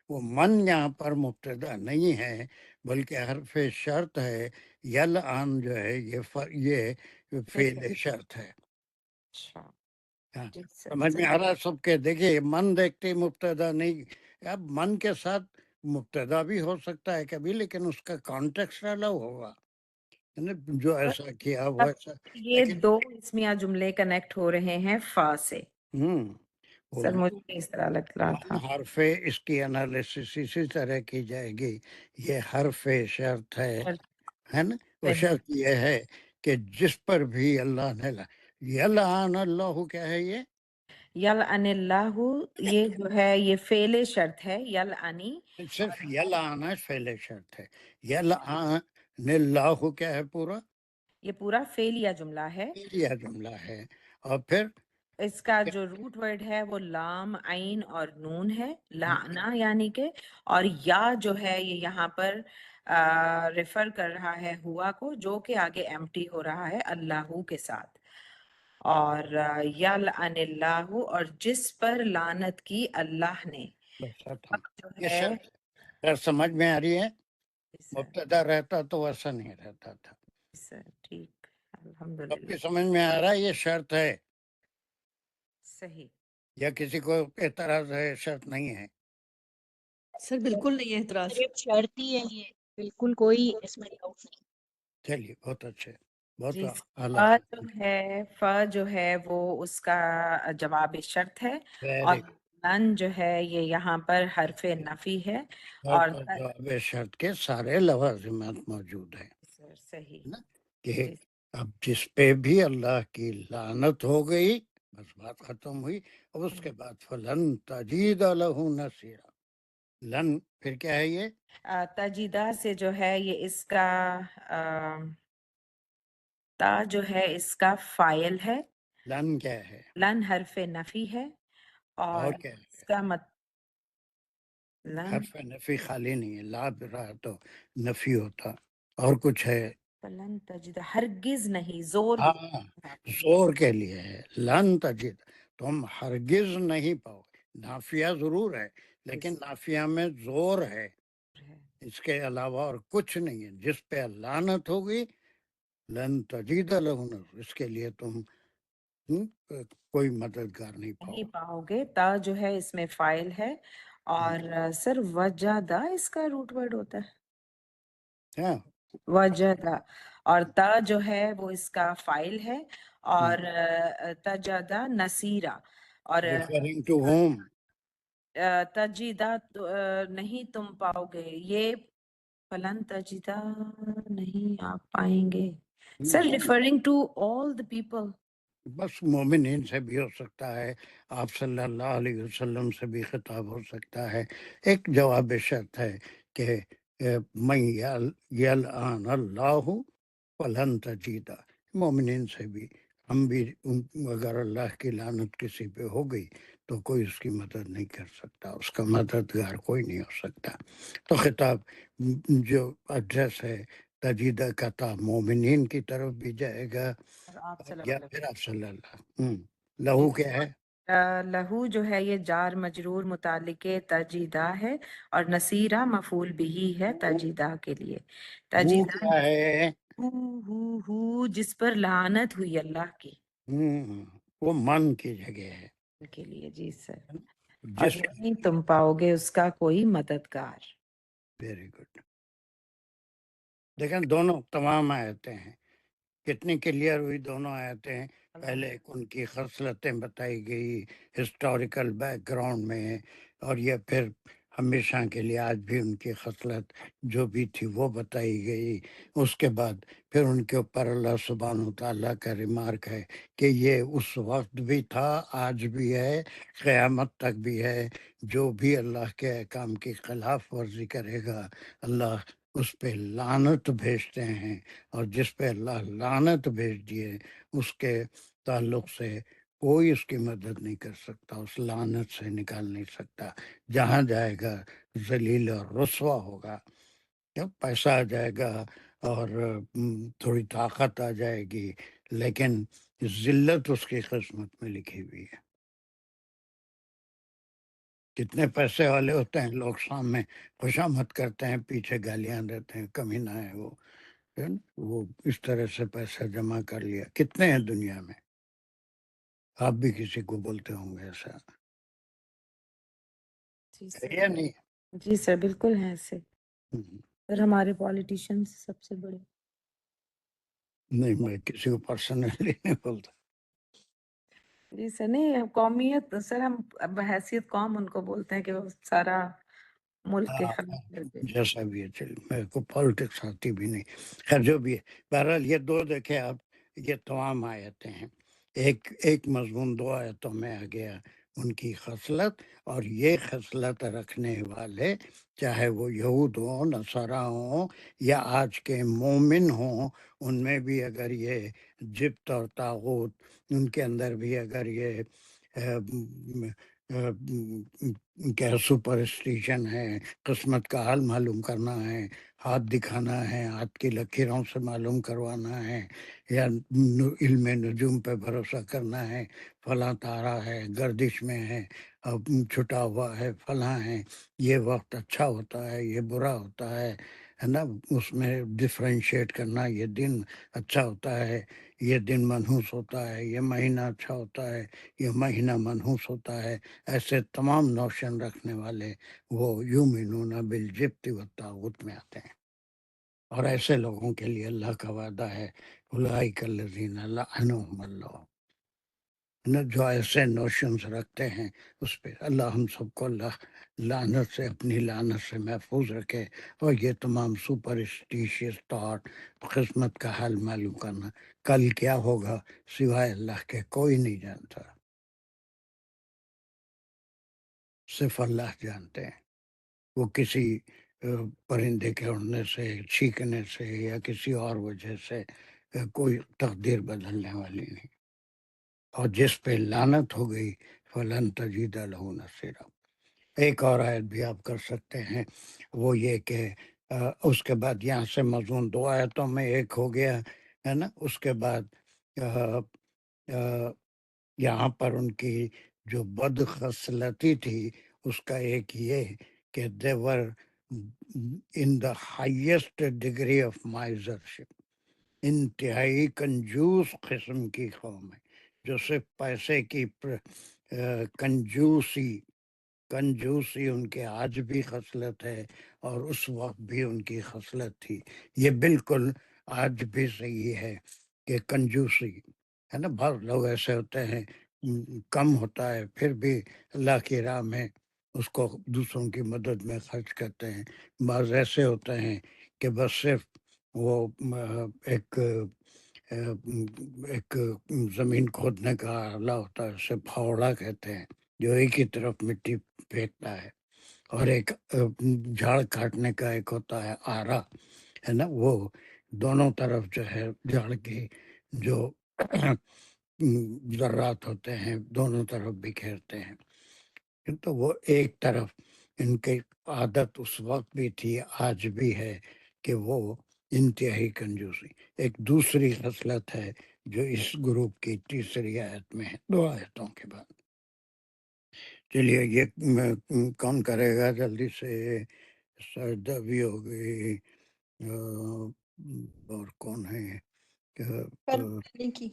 وہ من یہاں پر مبتدا نہیں ہے بلکہ حرف شرط ہے. یلعن جو ہے یہ فعل شرط ہے. اچھا. ہاں، جی سر. سمجھ میں آ رہا ہے سب کے؟ دیکھیے من دیکھتے مبتدا نہیں، اب من کے ساتھ مبتدا بھی ہو سکتا ہے کبھی، لیکن اس کا کانٹیکسٹ الگ ہوگا، جو ایسا کیا وہ ایسا. یہ دو اسمیہ جملے کنیکٹ ہو رہے ہیں فا سے. سر مجھے اس طرح لگ رہا تھا. حرف اس کی انالیسس اسی طرح کی جائے گی. یہ حرف شرط ہے نا. وہ شرط یہ ہے کہ جس پر بھی اللہ نے یلعن اللہ، کیا ہے یہ؟ یلعن اللہ، یہ جو ہے یہ فعل شرط ہے. یلعنی صرف یلعن فعل شرط ہے. یلعن اللہ کیا ہے؟ پورا یہ پورا فعلیہ جملہ ہے. فعلیہ جملہ ہے. اور پھر اس کا جو روٹ ورڈ ہے وہ لام عین اور نون ہے، لعنا یعنی کہ، اور یا جو ہے یہ یہاں پر ریفر کر رہا ہے ہوا کو، جو کہ آگے ایمٹی ہو رہا ہے اللہ کے ساتھ. اور یلعن اللہ، اور جس پر لعنت کی اللہ نے. بس ختم. جو یہ ہے شرط ہے. سمجھ میں آ رہی ہے؟ مبتدا رہتا تو ایسا نہیں رہتا تھا. سر ٹھیک. سب الحمدللہ. کی سمجھ میں آ رہا ہے یہ شرط ہے، صحیح. یا کسی کو اعتراض ہے شرط نہیں ہے؟ سر بالکل نہیں ہے اعتراض. صرف شرط ہی ہے یہ، بالکل کوئی اس میں ڈاؤٹ نہیں. چلیے بہت اچھے، بہت جی. اعلیٰ. فا جو ہے وہ اس کا جواب شرط ہے، اور ویری لن جو ہے یہ یہاں پر حرف نفی ہے. اور جواب شرط کے سارے لوازمات موجود ہیں صحیح. نا، کہ اب جس پہ بھی اللہ کی لعنت ہو گئی بس بات ختم ہوئی. اب اس کے بعد فلن تجید لہ نصیرا. لن پھر کیا ہے یہ؟ تجیدہ سے جو ہے یہ اس کا تا جو ہے اس کا فائل ہے. لن کیا ہے؟ لن حرف نفی ہے، اور کیا ہے؟ اس کا لن حرف نفی خالی نہیں ہے، لا رہا تو نفی ہوتا. اور کچھ ہے؟ فلن تجد، ہرگز نہیں، زور ہاں، زور کے لیے ہے. لن تجد، تم ہرگز نہیں پاؤ. نافیہ ضرور ہے لیکن نافیہ میں زور ہے، اس کے علاوہ اور کچھ نہیں ہے. جس پہ لعنت ہوگی لن تجید لہ نصیرا، اس کے لیے تم کوئی مددگار نہیں پاؤ گے. تا جو ہے اس میں فائل ہے، اور سر وجدہ اس کا روٹ ورڈ ہوتا ہے. ہاں، وجدہ، اور تا جو ہے وہ اس کا فائل ہے، اور تجدہ نصیرہ، اور ریفرنگ ٹو ہوم. تجیدہ نہیں تم پاؤ گے، یہ فلن تجیدہ نہیں آپ پائیں گے. Sir referring to all the people. بس مومنین سے بھی ہو سکتا ہے، آپ صلی اللہ علیہ وسلم سے بھی خطاب ہو سکتا ہے. ایک جواب شرط ہے کہ من یلعن اللہ فلن تجید. مومنین سے بھی، ہم بھی اگر اللہ کی لعنت کسی پہ ہو گئی تو کوئی اس کی مدد نہیں کر سکتا، اس کا مددگار کوئی نہیں ہو سکتا. تو خطاب جو ایڈریس ہے تجیدہ کا تا مومنین کی طرف بھی جائے گا، آپ صلی یا اللہ پھر آپ صلی اللہ. لہو کیا ہے؟ لہو جو ہے یہ جار مجرور متعلق تجیدہ ہے اور نصیرہ مفعول بھی ہے تجیدہ کے لیے. وہ تجیدہ کیا ہے؟ ہو جس پر لعنت ہوئی اللہ کی وہ من کی جگہ ہے کے لیے. جی سر. اور جس نہیں تم پاؤ گے اس کا کوئی مددگار. Very good. لیکن دونوں تمام آیتیں ہیں کتنی کلیئر ہوئی دونوں آیتیں. پہلے ان کی خصلتیں بتائی گئی ہسٹوریکل بیک گراؤنڈ میں، اور یہ پھر ہمیشہ کے لیے آج بھی ان کی خصلت جو بھی تھی وہ بتائی گئی. اس کے بعد پھر ان کے اوپر اللہ سبحانہ و تعالیٰ کا ریمارک ہے کہ یہ اس وقت بھی تھا، آج بھی ہے، قیامت تک بھی ہے. جو بھی اللہ کے احکام کی خلاف ورزی کرے گا اللہ اس پہ لعنت بھیجتے ہیں، اور جس پہ اللہ لعنت بھیج دیے اس کے تعلق سے کوئی اس کی مدد نہیں کر سکتا، اس لعنت سے نکال نہیں سکتا. جہاں جائے گا ذلیل اور رسوا ہوگا. جب پیسہ آ جائے گا اور تھوڑی طاقت آ جائے گی، لیکن ذلت اس کی قسمت میں لکھی ہوئی ہے. کتنے پیسے والے ہوتے ہیں لوگ سامنے خوشامد کرتے ہیں، پیچھے گالیاں دیتے ہیں، کمینہ ہے وہ، ہے نا؟ وہ اس طرح سے پیسہ جمع کر لیا. کتنے ہیں دنیا میں؟ آپ بھی کسی کو بولتے ہوں گے ایسا، جی ہے سر. یا نہیں؟ جی سر بالکل ہیں ایسے. ہم، سر ہمارے پالیٹیشینز سب سے بڑے. نہیں، میں کسی کو پرسنلی نہیں بولتا. جی سر. نہیں قومیت سر ہم بحیثیت قوم ان کو بولتے ہیں کہ وہ سارا ملک کے خلاف لڑتے. جیسا بھی ہے چل، میرے کو پالیٹکس آتی بھی نہیں. خیر جو بھی ہے، بہرحال یہ دو دیکھیں آپ، یہ تمام آیتیں ہیں. ایک مضمون دو آیتوں میں آ گیا، ان کی خصلت، اور یہ خصلت رکھنے والے چاہے وہ یہود ہوں، نصارہ ہوں، یا آج کے مومن ہوں، ان میں بھی اگر یہ جبت اور طاغوت، ان کے اندر بھی اگر یہ کیا سپرسٹیشن ہے، قسمت کا حال معلوم کرنا ہے، ہاتھ دکھانا ہے، ہاتھ کی لکیروں سے معلوم کروانا ہے، یا علم نجوم پہ بھروسہ کرنا ہے، فلاں تارا ہے گردش میں ہے، اب چھٹا ہوا ہے، فلاں ہے، یہ وقت اچھا ہوتا ہے، یہ برا ہوتا ہے نا، اس میں ڈفرینشیٹ کرنا، یہ دن اچھا ہوتا ہے، یہ دن منحوس ہوتا ہے، یہ مہینہ اچھا ہوتا ہے، یہ مہینہ منحوس ہوتا ہے. ایسے تمام نوشن رکھنے والے وہ یؤمنون بالجبت والطاغوت میں آتے ہیں. اور ایسے لوگوں کے لیے اللہ کا وعدہ ہے اولئک الذین لعنہم اللہ، جو ایسے نوشنز رکھتے ہیں اس پہ اللہ ہم سب کو اللہ لعنت سے، اپنی لعنت سے محفوظ رکھے. اور یہ تمام سپرسٹیشیس تھاٹ، قسمت کا حال معلوم کرنا، کل کیا ہوگا سوائے اللہ کے کوئی نہیں جانتا، صرف اللہ جانتے ہیں. وہ کسی پرندے کے اڑنے سے، چھینکنے سے، یا کسی اور وجہ سے کوئی تقدیر بدلنے والی نہیں. اور جس پہ لعنت ہو گئی فلن تجید لہ نصیرا. ایک اور آیت بھی آپ کر سکتے ہیں، وہ یہ کہ اس کے بعد یہاں سے مضمون دو آیتوں میں ایک ہو گیا ہے نا. اس کے بعد یہاں پر ان کی جو بد خصلتی تھی اس کا ایک یہ کہ دیور ان دا ہائیسٹ ڈگری آف مائزرشپ، انتہائی کنجوس قسم کی قوم ہے جو صرف پیسے کی کنجوسی ان کے آج بھی خصلت ہے، اور اس وقت بھی ان کی خصلت تھی. یہ بالکل آج بھی صحیح ہے کہ کنجوسی ہے نا. بعض لوگ ایسے ہوتے ہیں کم ہوتا ہے پھر بھی اللہ کی راہ میں اس کو دوسروں کی مدد میں خرچ کرتے ہیں. بعض ایسے ہوتے ہیں کہ بس صرف وہ ایک زمین کھودنے کا آلہ ہوتا ہے، اسے پھاوڑا کہتے ہیں، جو ایک ہی طرف مٹی پھینکتا ہے، اور ایک جھاڑ کاٹنے کا ایک ہوتا ہے آرا ہے نا، وہ دونوں طرف جو ہے جھاڑ کی جو ذرات ہوتے ہیں دونوں طرف بکھیرتے ہیں. تو وہ ایک طرف ان کی عادت اس وقت بھی تھی، آج بھی ہے، کہ وہ انتہائی کنجوسی. ایک دوسری خصلت ہے جو اس گروپ کی تیسری آیت میں ہے، دو آیتوں کے بعد. چلیے یہ کون کرے گا جلدی سے؟ سجدہ بھی ہو گئی، اور کون ہے؟ نہیں کی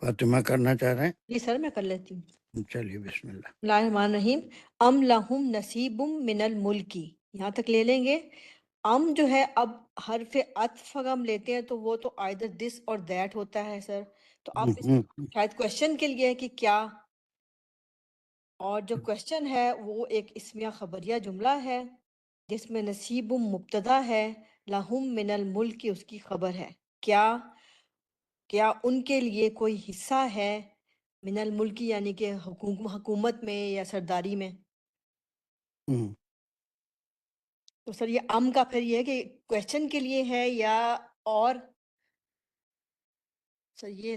فاطمہ کرنا چاہ رہے جی سر میں کر لیتی ہوں. ہیں؟ چلیے بسم اللہ. بسم اللہ الرحمن الرحیم. ام لہم نصیب من الملکی، یہاں تک لے لیں گے. ام جو ہے اب حرف عطف اگر ہم لیتے ہیں تو وہ تو either this اور that ہوتا ہے سر. تو اب اس شاید کوشچن کے لیے ہے کہ کیا، اور جو کوشچن ہے وہ ایک اسمیہ خبریہ جملہ ہے جس میں نصیب مبتدا ہے، لہم من الملک اس کی خبر ہے. کیا ان کے لیے کوئی حصہ ہے من الملکی یعنی کہ حکومت میں یا سرداری میں. تو سر یہ ام کا پھر یہ ہے کہ کوشچن کے لیے ہے یا اور سر یہ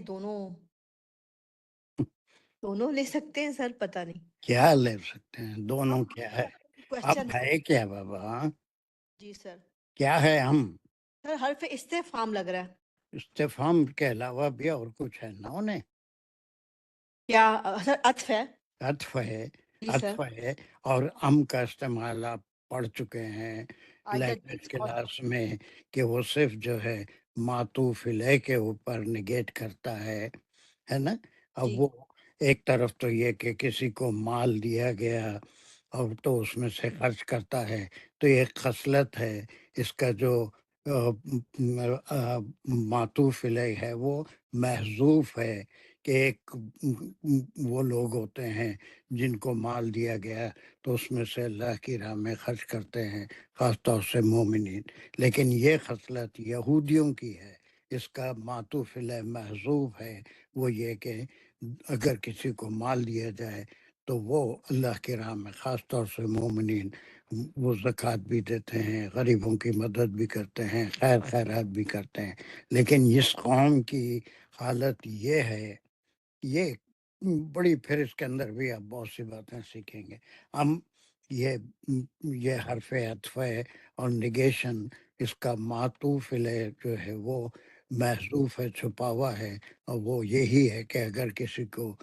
دونوں لے سکتے ہیں سر، پتہ نہیں. کیا لے سکتے ہیں دونوں؟ کیا ہے اب؟ کوشچن ہے کیا بابا؟ جی سر. کیا ہے ہم؟ سر حرف استفہام لگ رہا ہے. استفہام کے علاوہ بھی اور کچھ ہے نا؟ انہیں کیا سر عطف ہے؟ عطف ہے، جی سر. عطف ہے. اور ام کا استعمال آپ پڑھ چکے ہیں either language this or class میں کہ وہ صرف جو ہے معطوف الیہ کے اوپر نگیٹ کرتا ہے نا. اب جی وہ ایک طرف تو یہ کہ کسی کو مال دیا گیا اور تو اس میں سے خرچ کرتا ہے، تو ایک خصلت ہے اس کا جو معطوف الیہ ہے وہ محذوف ہے، کہ ایک وہ لوگ ہوتے ہیں جن کو مال دیا گیا تو اس میں سے اللہ کی راہ میں خرچ کرتے ہیں، خاص طور سے مومنین. لیکن یہ خصلت یہودیوں کی ہے، اس کا معطوف الیہ محذوف ہے. وہ یہ کہ اگر کسی کو مال دیا جائے تو وہ اللہ کی راہ میں خاص طور سے مومنین وہ زکوٰۃ بھی دیتے ہیں، غریبوں کی مدد بھی کرتے ہیں، خیر خیرات بھی کرتے ہیں. لیکن اس قوم کی حالت یہ ہے، یہ بڑی، پھر اس کے اندر بھی آپ بہت سی باتیں سیکھیں گے. ہم یہ حرف عطف ہے اور نگیشن اس کا معطوف الیہ جو ہے وہ محذوف ہے، چھپا ہوا ہے. اور وہ یہی ہے کہ اگر کسی کو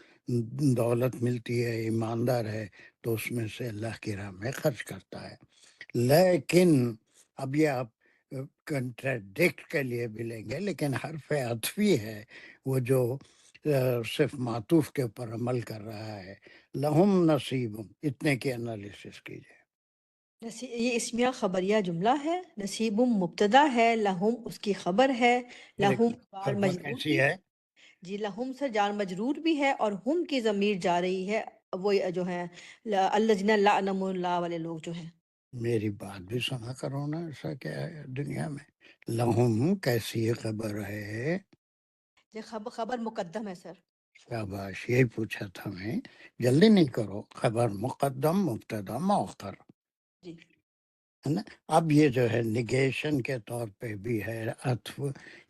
دولت ملتی ہے، ایماندار ہے، تو اس میں سے اللہ کی راہ میں خرچ کرتا ہے. لیکن اب یہ آپ کنٹراڈکٹ کے لیے بھی لیں گے، لیکن حرف عطفی ہے وہ جو صرف معطوف کے اوپر عمل کر رہا ہے. لہم نصیب، اتنے کی انالیسس کیجئے. یہ اسمیہ خبریہ جملہ ہے. نصیب مبتدا ہے، لہم اس کی خبر ہے. لہم جار خبر مجرور کیسی بھی ہے؟ جی لہم سے جار مجرور بھی ہے اور ہم کی ضمیر جا رہی ہے، وہ جو ہے الذین لعنہم اللہ والے لوگ جو ہیں. میری بات بھی سنا کرو نا، ایسا کیا ہے دنیا میں؟ لہم کیسی خبر ہے؟ یہ خبر مقدم ہے سر. شاباش، یہی پوچھا تھا میں. جلدی نہیں کرو، خبر مقدم مبتدا مؤخر جی ہے نا. اب یہ جو ہے نگیشن کے طور پہ بھی ہے عطف،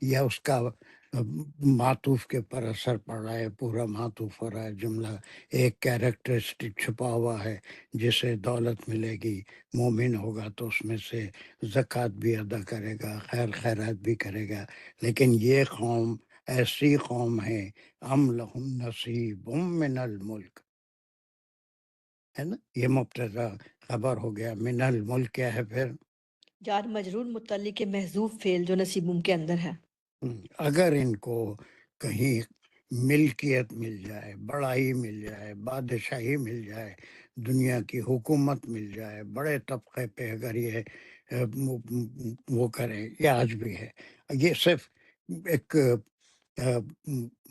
یا اس کا معطوف کے پر اثر پڑ رہا ہے، پورا معطوف ہو رہا ہے. جملہ ایک کیریکٹرسٹک چھپا ہوا ہے، جسے دولت ملے گی، مومن ہوگا تو اس میں سے زکوٰۃ بھی ادا کرے گا، خیر خیرات بھی کرے گا. لیکن یہ قوم ایسی قوم ہے، ام لہم نصیب من الملک ہے نا. یہ مبتدا خبر ہو گیا. من الملک کیا ہے پھر؟ جار مجرور متعلق محذوف فعل جو نصیبم کے اندر ہے. اگر ان کو کہیں ملکیت مل جائے، بڑائی مل جائے، بادشاہی مل جائے، دنیا کی حکومت مل جائے، بڑے طبقے پہ اگر یہ وہ کریں، یہ آج بھی ہے. یہ صرف ایک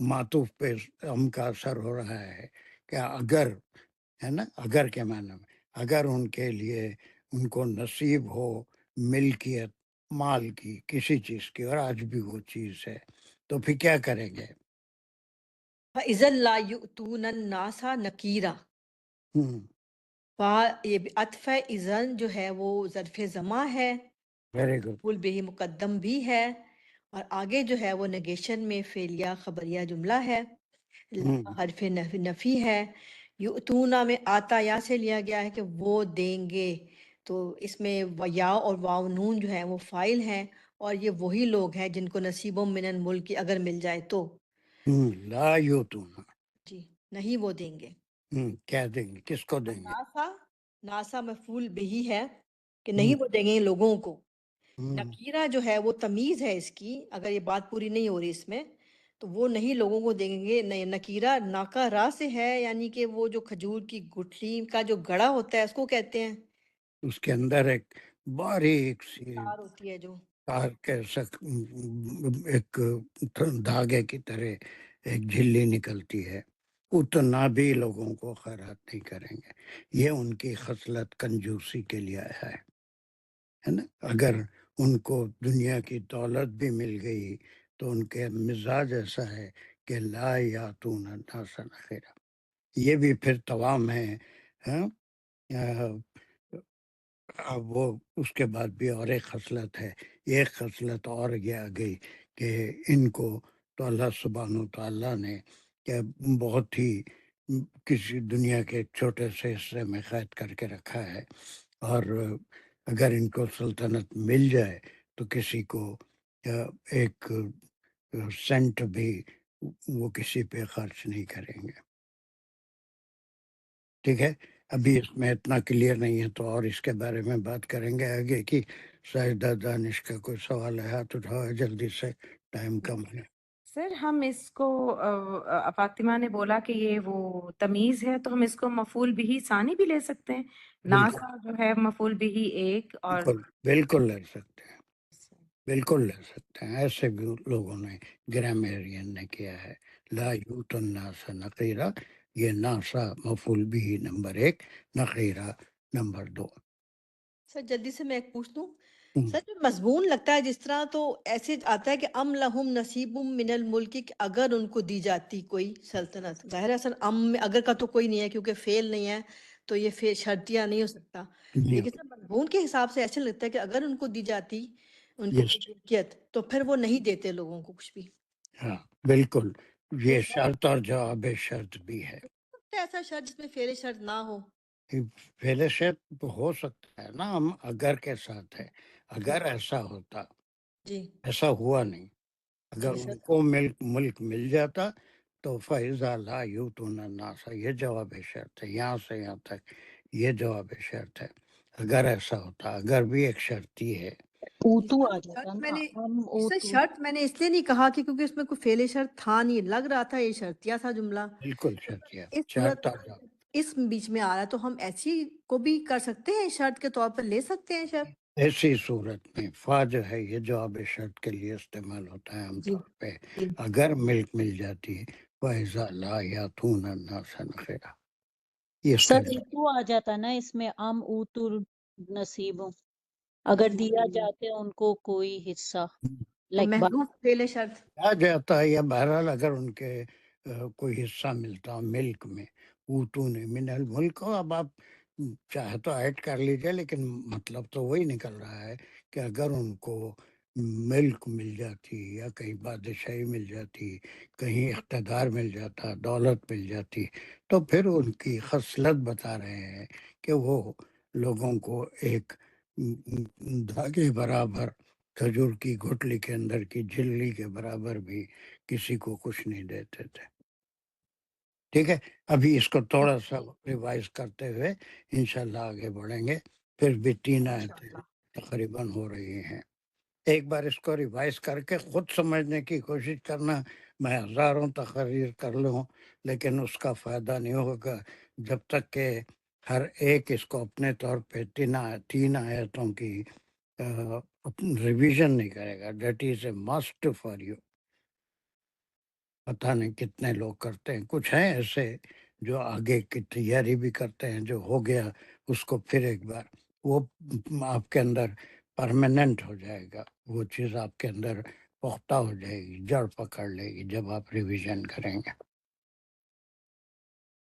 معطوف پہ ہم کا اثر ہو رہا ہے کہ اگر ہے نا، اگر کے معنی میں اگر ان کے لیے ان کو نصیب ہو ملکیت مال کی، کسی چیز کی، اور آج بھی وہ چیز ہے، تو پھر کیا کریں گے؟ فَإِذًا لَا يُؤْتُونَ النَّاسَ نَقِيرًا. یہ عطف اذن جو ہے وہ ظرف زماں ہے، ویری گڈ. مفعول بہ مقدم بھی ہے، اور آگے جو ہے وہ نگیشن میں فعلیہ خبریہ جملہ ہے، حرف نفی ہے. یؤتونا میں آتا یا سے لیا گیا ہے کہ وہ دیں گے، تو اس میں یا اور واو نون جو ہے وہ فاعل ہیں، اور یہ وہی لوگ ہیں جن کو نصیب من الملک اگر مل جائے تو لا یوتون. جی نہیں وہ دیں گے. کیا دیں گے؟ کس کو دیں گے؟ ناسا مفعول بہی ہے کہ نہیں وہ دیں گے لوگوں کو. نکیرہ جو ہے وہ تمیز ہے اس کی، اگر یہ بات پوری نہیں ہو رہی اس میں تو وہ نہیں لوگوں کو دیں گے. نکیرہ ناکا را سے ہے، یعنی کہ وہ جو کھجور کی گٹھلی کا جو گڑا ہوتا ہے اس کو کہتے ہیں، اس کے اندر ایک باریک سی تار ہوتی ہے جو تار ایک دھاگے کی طرح ایک جھلی نکلتی ہے. اتنا بھی لوگوں کو خیرات نہیں کریں گے. یہ ان کی خصلت کنجوسی کے لیے ہے نا. اگر ان کو دنیا کی دولت بھی مل گئی تو ان کے مزاج ایسا ہے کہ لا یاتون الناس خیرا. یہ بھی پھر توام ہے. اب وہ اس کے بعد بھی اور ایک خصلت ہے. ایک خصلت اور یہ آ گئی کہ ان کو تو اللہ سبحانہ تعالیٰ نے کہ بہت ہی کسی دنیا کے چھوٹے سے حصے میں قید کر کے رکھا ہے، اور اگر ان کو سلطنت مل جائے تو کسی کو ایک سینٹ بھی وہ کسی پہ خرچ نہیں کریں گے. ٹھیک ہے، ابھی اس میں اتنا کلیئر نہیں ہے تو اور اس کے بارے میں بات کریں گے آگے. کی ساجدہ دانش کا کوئی سوال ہے؟ ہاتھ اٹھاؤ جلدی سے، ٹائم کم ہے. سر ہم اس کو فاطمہ نے بولا کہ یہ وہ تمیز ہے، تو ہم اس کو مفعول بھی ثانی بھی لے سکتے ہیں. بالکل ناسا جو ہے مفعول بھی ایک، اور بالکل بالکل لے سکتے ہیں، بالکل لے سکتے ہیں. ایسے بھی لوگوں نے گرامیرین نے کیا ہے. لا یوت الناس نقیرہ، یہ ناسا مفعول بھی نمبر 1، نقیرہ نمبر 2. سر جلدی سے میں ایک پوچھ لوں سر، جو مضمون لگتا ہے جس طرح تو ایسے آتا ہے کہ ام لہم نصیب من الملک، کہ اگر ان کو دی جاتی کوئی سلطنت. ظاہر ہے سر ام میں اگر کا تو کوئی نہیں ہے کیونکہ فعل نہیں ہے تو یہ فعل شرطیہ نہیں ہو سکتا. لیکن سر مضمون کے حساب سے ایسے لگتا ہے کہ اگر ان کو دی جاتی ان کو یس، ملکیت تو پھر وہ نہیں دیتے لوگوں کو کچھ بھی. ہاں بالکل، تو یہ سر شرط اور جواب شرط بھی ہے. ایسا شرط جس میں فعل شرط نہ ہو. پہلے شرط ہو سکتا ہے نا، ہم اگر کے ساتھ ہے. اگر ایسا ہوتا، جی ایسا ہوا نہیں. اگر جی ان سر. کو ملک مل جاتا تو فَإِذَا لَا يُؤْتُونَ النَّاسَ، یہ جواب شرط ہے. یہاں سے یہاں تک یہ جواب شرط ہے. اگر ایسا ہوتا، اگر بھی ایک شرط ہی ہے. اوتو آ شرط جاتا میں نا، نے ہم سر اوتو. شرط میں نے اس لیے نہیں کہا کہ کیونکہ اس میں کوئی فعل شرط تھا نہیں، لگ رہا تھا یہ شرطیہ تھا جملہ. بالکل شرط ہے، اس شرط صورت اور جواب. اس بیچ میں آ رہا ہے تو ہم ایسی کو بھی کر سکتے ہیں، شرط کے طور پر لے سکتے ہیں شرط. ایسی صورت میں فا جو ہے یہ جواب شرط کے لیے استعمال ہوتا ہے عام جی طور پہ. جی اگر ملک مل جاتی ہے فَإِذَا لَا يَأْتُونَ النَّاسَ نَقِيرًا، یہ اس کا سر اوتو آ جاتا نا اس میں، ام اوتو نصیب، اگر دیا جاتے ان کو کوئی حصہ، تو لائک محذوف فعل شرط. آ جاتا ہے. یا بہرحال اگر ان کے کوئی حصہ ملتا ملک میں، اوتون من الملک ہو. اب آپ چاہے تو ایڈ کر لیجیے، لیکن مطلب تو وہی نکل رہا ہے کہ اگر ان کو ملک مل جاتی یا کہیں بادشاہی مل جاتی، کہیں اقتدار مل جاتا، دولت مل جاتی، تو پھر ان کی خصلت بتا رہے ہیں کہ وہ لوگوں کو ایک دھاگے برابر، کھجور کی گٹھلی کے اندر کی جھلی کے برابر بھی کسی کو کچھ نہیں دیتے تھے. ٹھیک ہے، ابھی اس کو تھوڑا سا ریوائز کرتے ہوئے انشاءاللہ آگے بڑھیں گے. پھر بھی 3 آیتیں تقریباً ہو رہی ہیں. ایک بار اس کو ریوائز کر کے خود سمجھنے کی کوشش کرنا. میں ہزاروں تقریر کر لوں لیکن اس کا فائدہ نہیں ہوگا جب تک کہ ہر ایک اس کو اپنے طور پہ 3 آیتوں کی ریویژن نہیں کرے گا. That is a must for you. پتہ نہیں کتنے لوگ کرتے ہیں. کچھ ہیں ایسے جو آگے کی تیاری بھی کرتے ہیں، جو ہو گیا اس کو پھر ایک بار وہ آپ کے اندر پرماننٹ ہو جائے گا. وہ چیز آپ کے اندر پختہ ہو جائے گی، جڑ پکڑ لے گی جب آپ ریویژن کریں گے.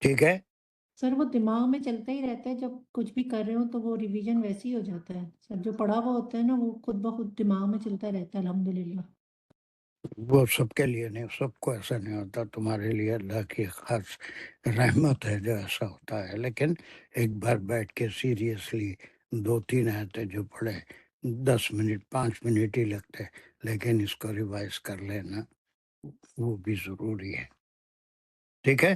ٹھیک ہے، سر وہ دماغ میں چلتا ہی رہتا ہے، جب کچھ بھی کر رہے ہو تو وہ ریویژن ویسے ہی ہو جاتا ہے سر. جو پڑھا ہوا ہوتا ہے نا وہ خود بخود دماغ میں چلتا رہتا ہے الحمدللہ. وہ سب کے لیے نہیں، سب کو ایسا نہیں ہوتا. تمہارے لیے اللہ کی خاص رحمت ہے جو ایسا ہوتا ہے. لیکن ایک بار بیٹھ کے سیریسلی 2-3 آیتیں جو پڑھے، 10 منٹ 5 منٹ ہی لگتے، لیکن اس کو ریوائز کر لینا وہ بھی ضروری ہے. ٹھیک ہے.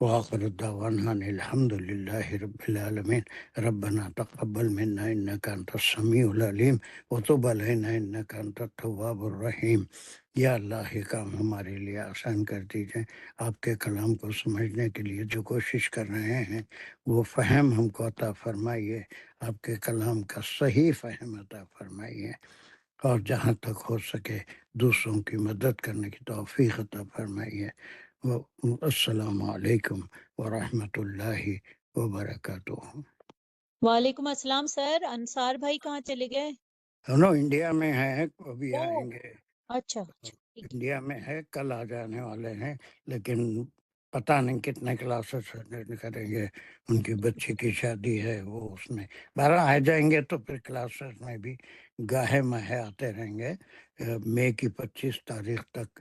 وآخر دعوانا الحمد لله رب العالمين ربنا تقبل منا إنك أنت السميع العليم وتب علينا إنك أنت التواب الرحيم. یا اللہ یہ کام ہمارے لیے آسان کر دیجئے. آپ کے کلام کو سمجھنے کے لیے جو کوشش کر رہے ہیں وہ فہم ہم کو عطا فرمائیے. آپ کے کلام کا صحیح فہم عطا فرمائیے، اور جہاں تک ہو سکے دوسروں کی مدد کرنے کی توفیق عطا فرمائیے. السلام علیکم ورحمۃ اللہ وبرکاتہ. وعلیکم السلام سر. انصار بھائی کہاں چلے گئے؟ دونوں انڈیا میں ہیں، ابھی او آئیں گے. اچھا اچھا ٹھیک ہے. انڈیا میں ہے، کل آ جانے والے ہیں، لیکن پتہ نہیں کتنے کلاسز کریں گے. ان کی بچی کی شادی ہے، وہ اس میں 12 آ جائیں گے تو پھر کلاسز میں بھی گاہے ماہے آتے رہیں گے. مئی کی 25 تاریخ تک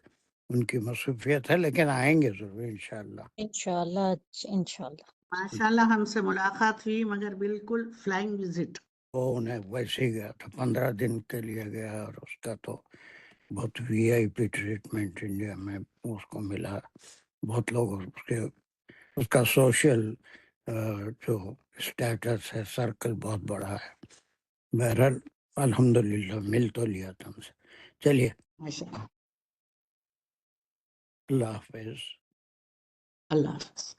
ان کی مصروفیت ہے، لیکن آئیں گے ضرور انشاءاللہ. انشاءاللہ انشاءاللہ. ماشاءاللہ ہم سے ملاقات ہوئی مگر بالکل فلائنگ وزٹ. وہ انہیں ویسے ہی گیا تھا، 15 دن کے لیے گیا، اور اس کا تو بہت وی آئی پی ٹریٹمنٹ انڈیا میں اس کو ملا. بہت لوگ اس کا سوشل جو اسٹیٹس ہے، سرکل بہت بڑا ہے. بہرحال الحمدللہ مل تو لیا تھا ہم سے. چلیے، ماشاءاللہ. اللہ حافظ. اللہ حافظ.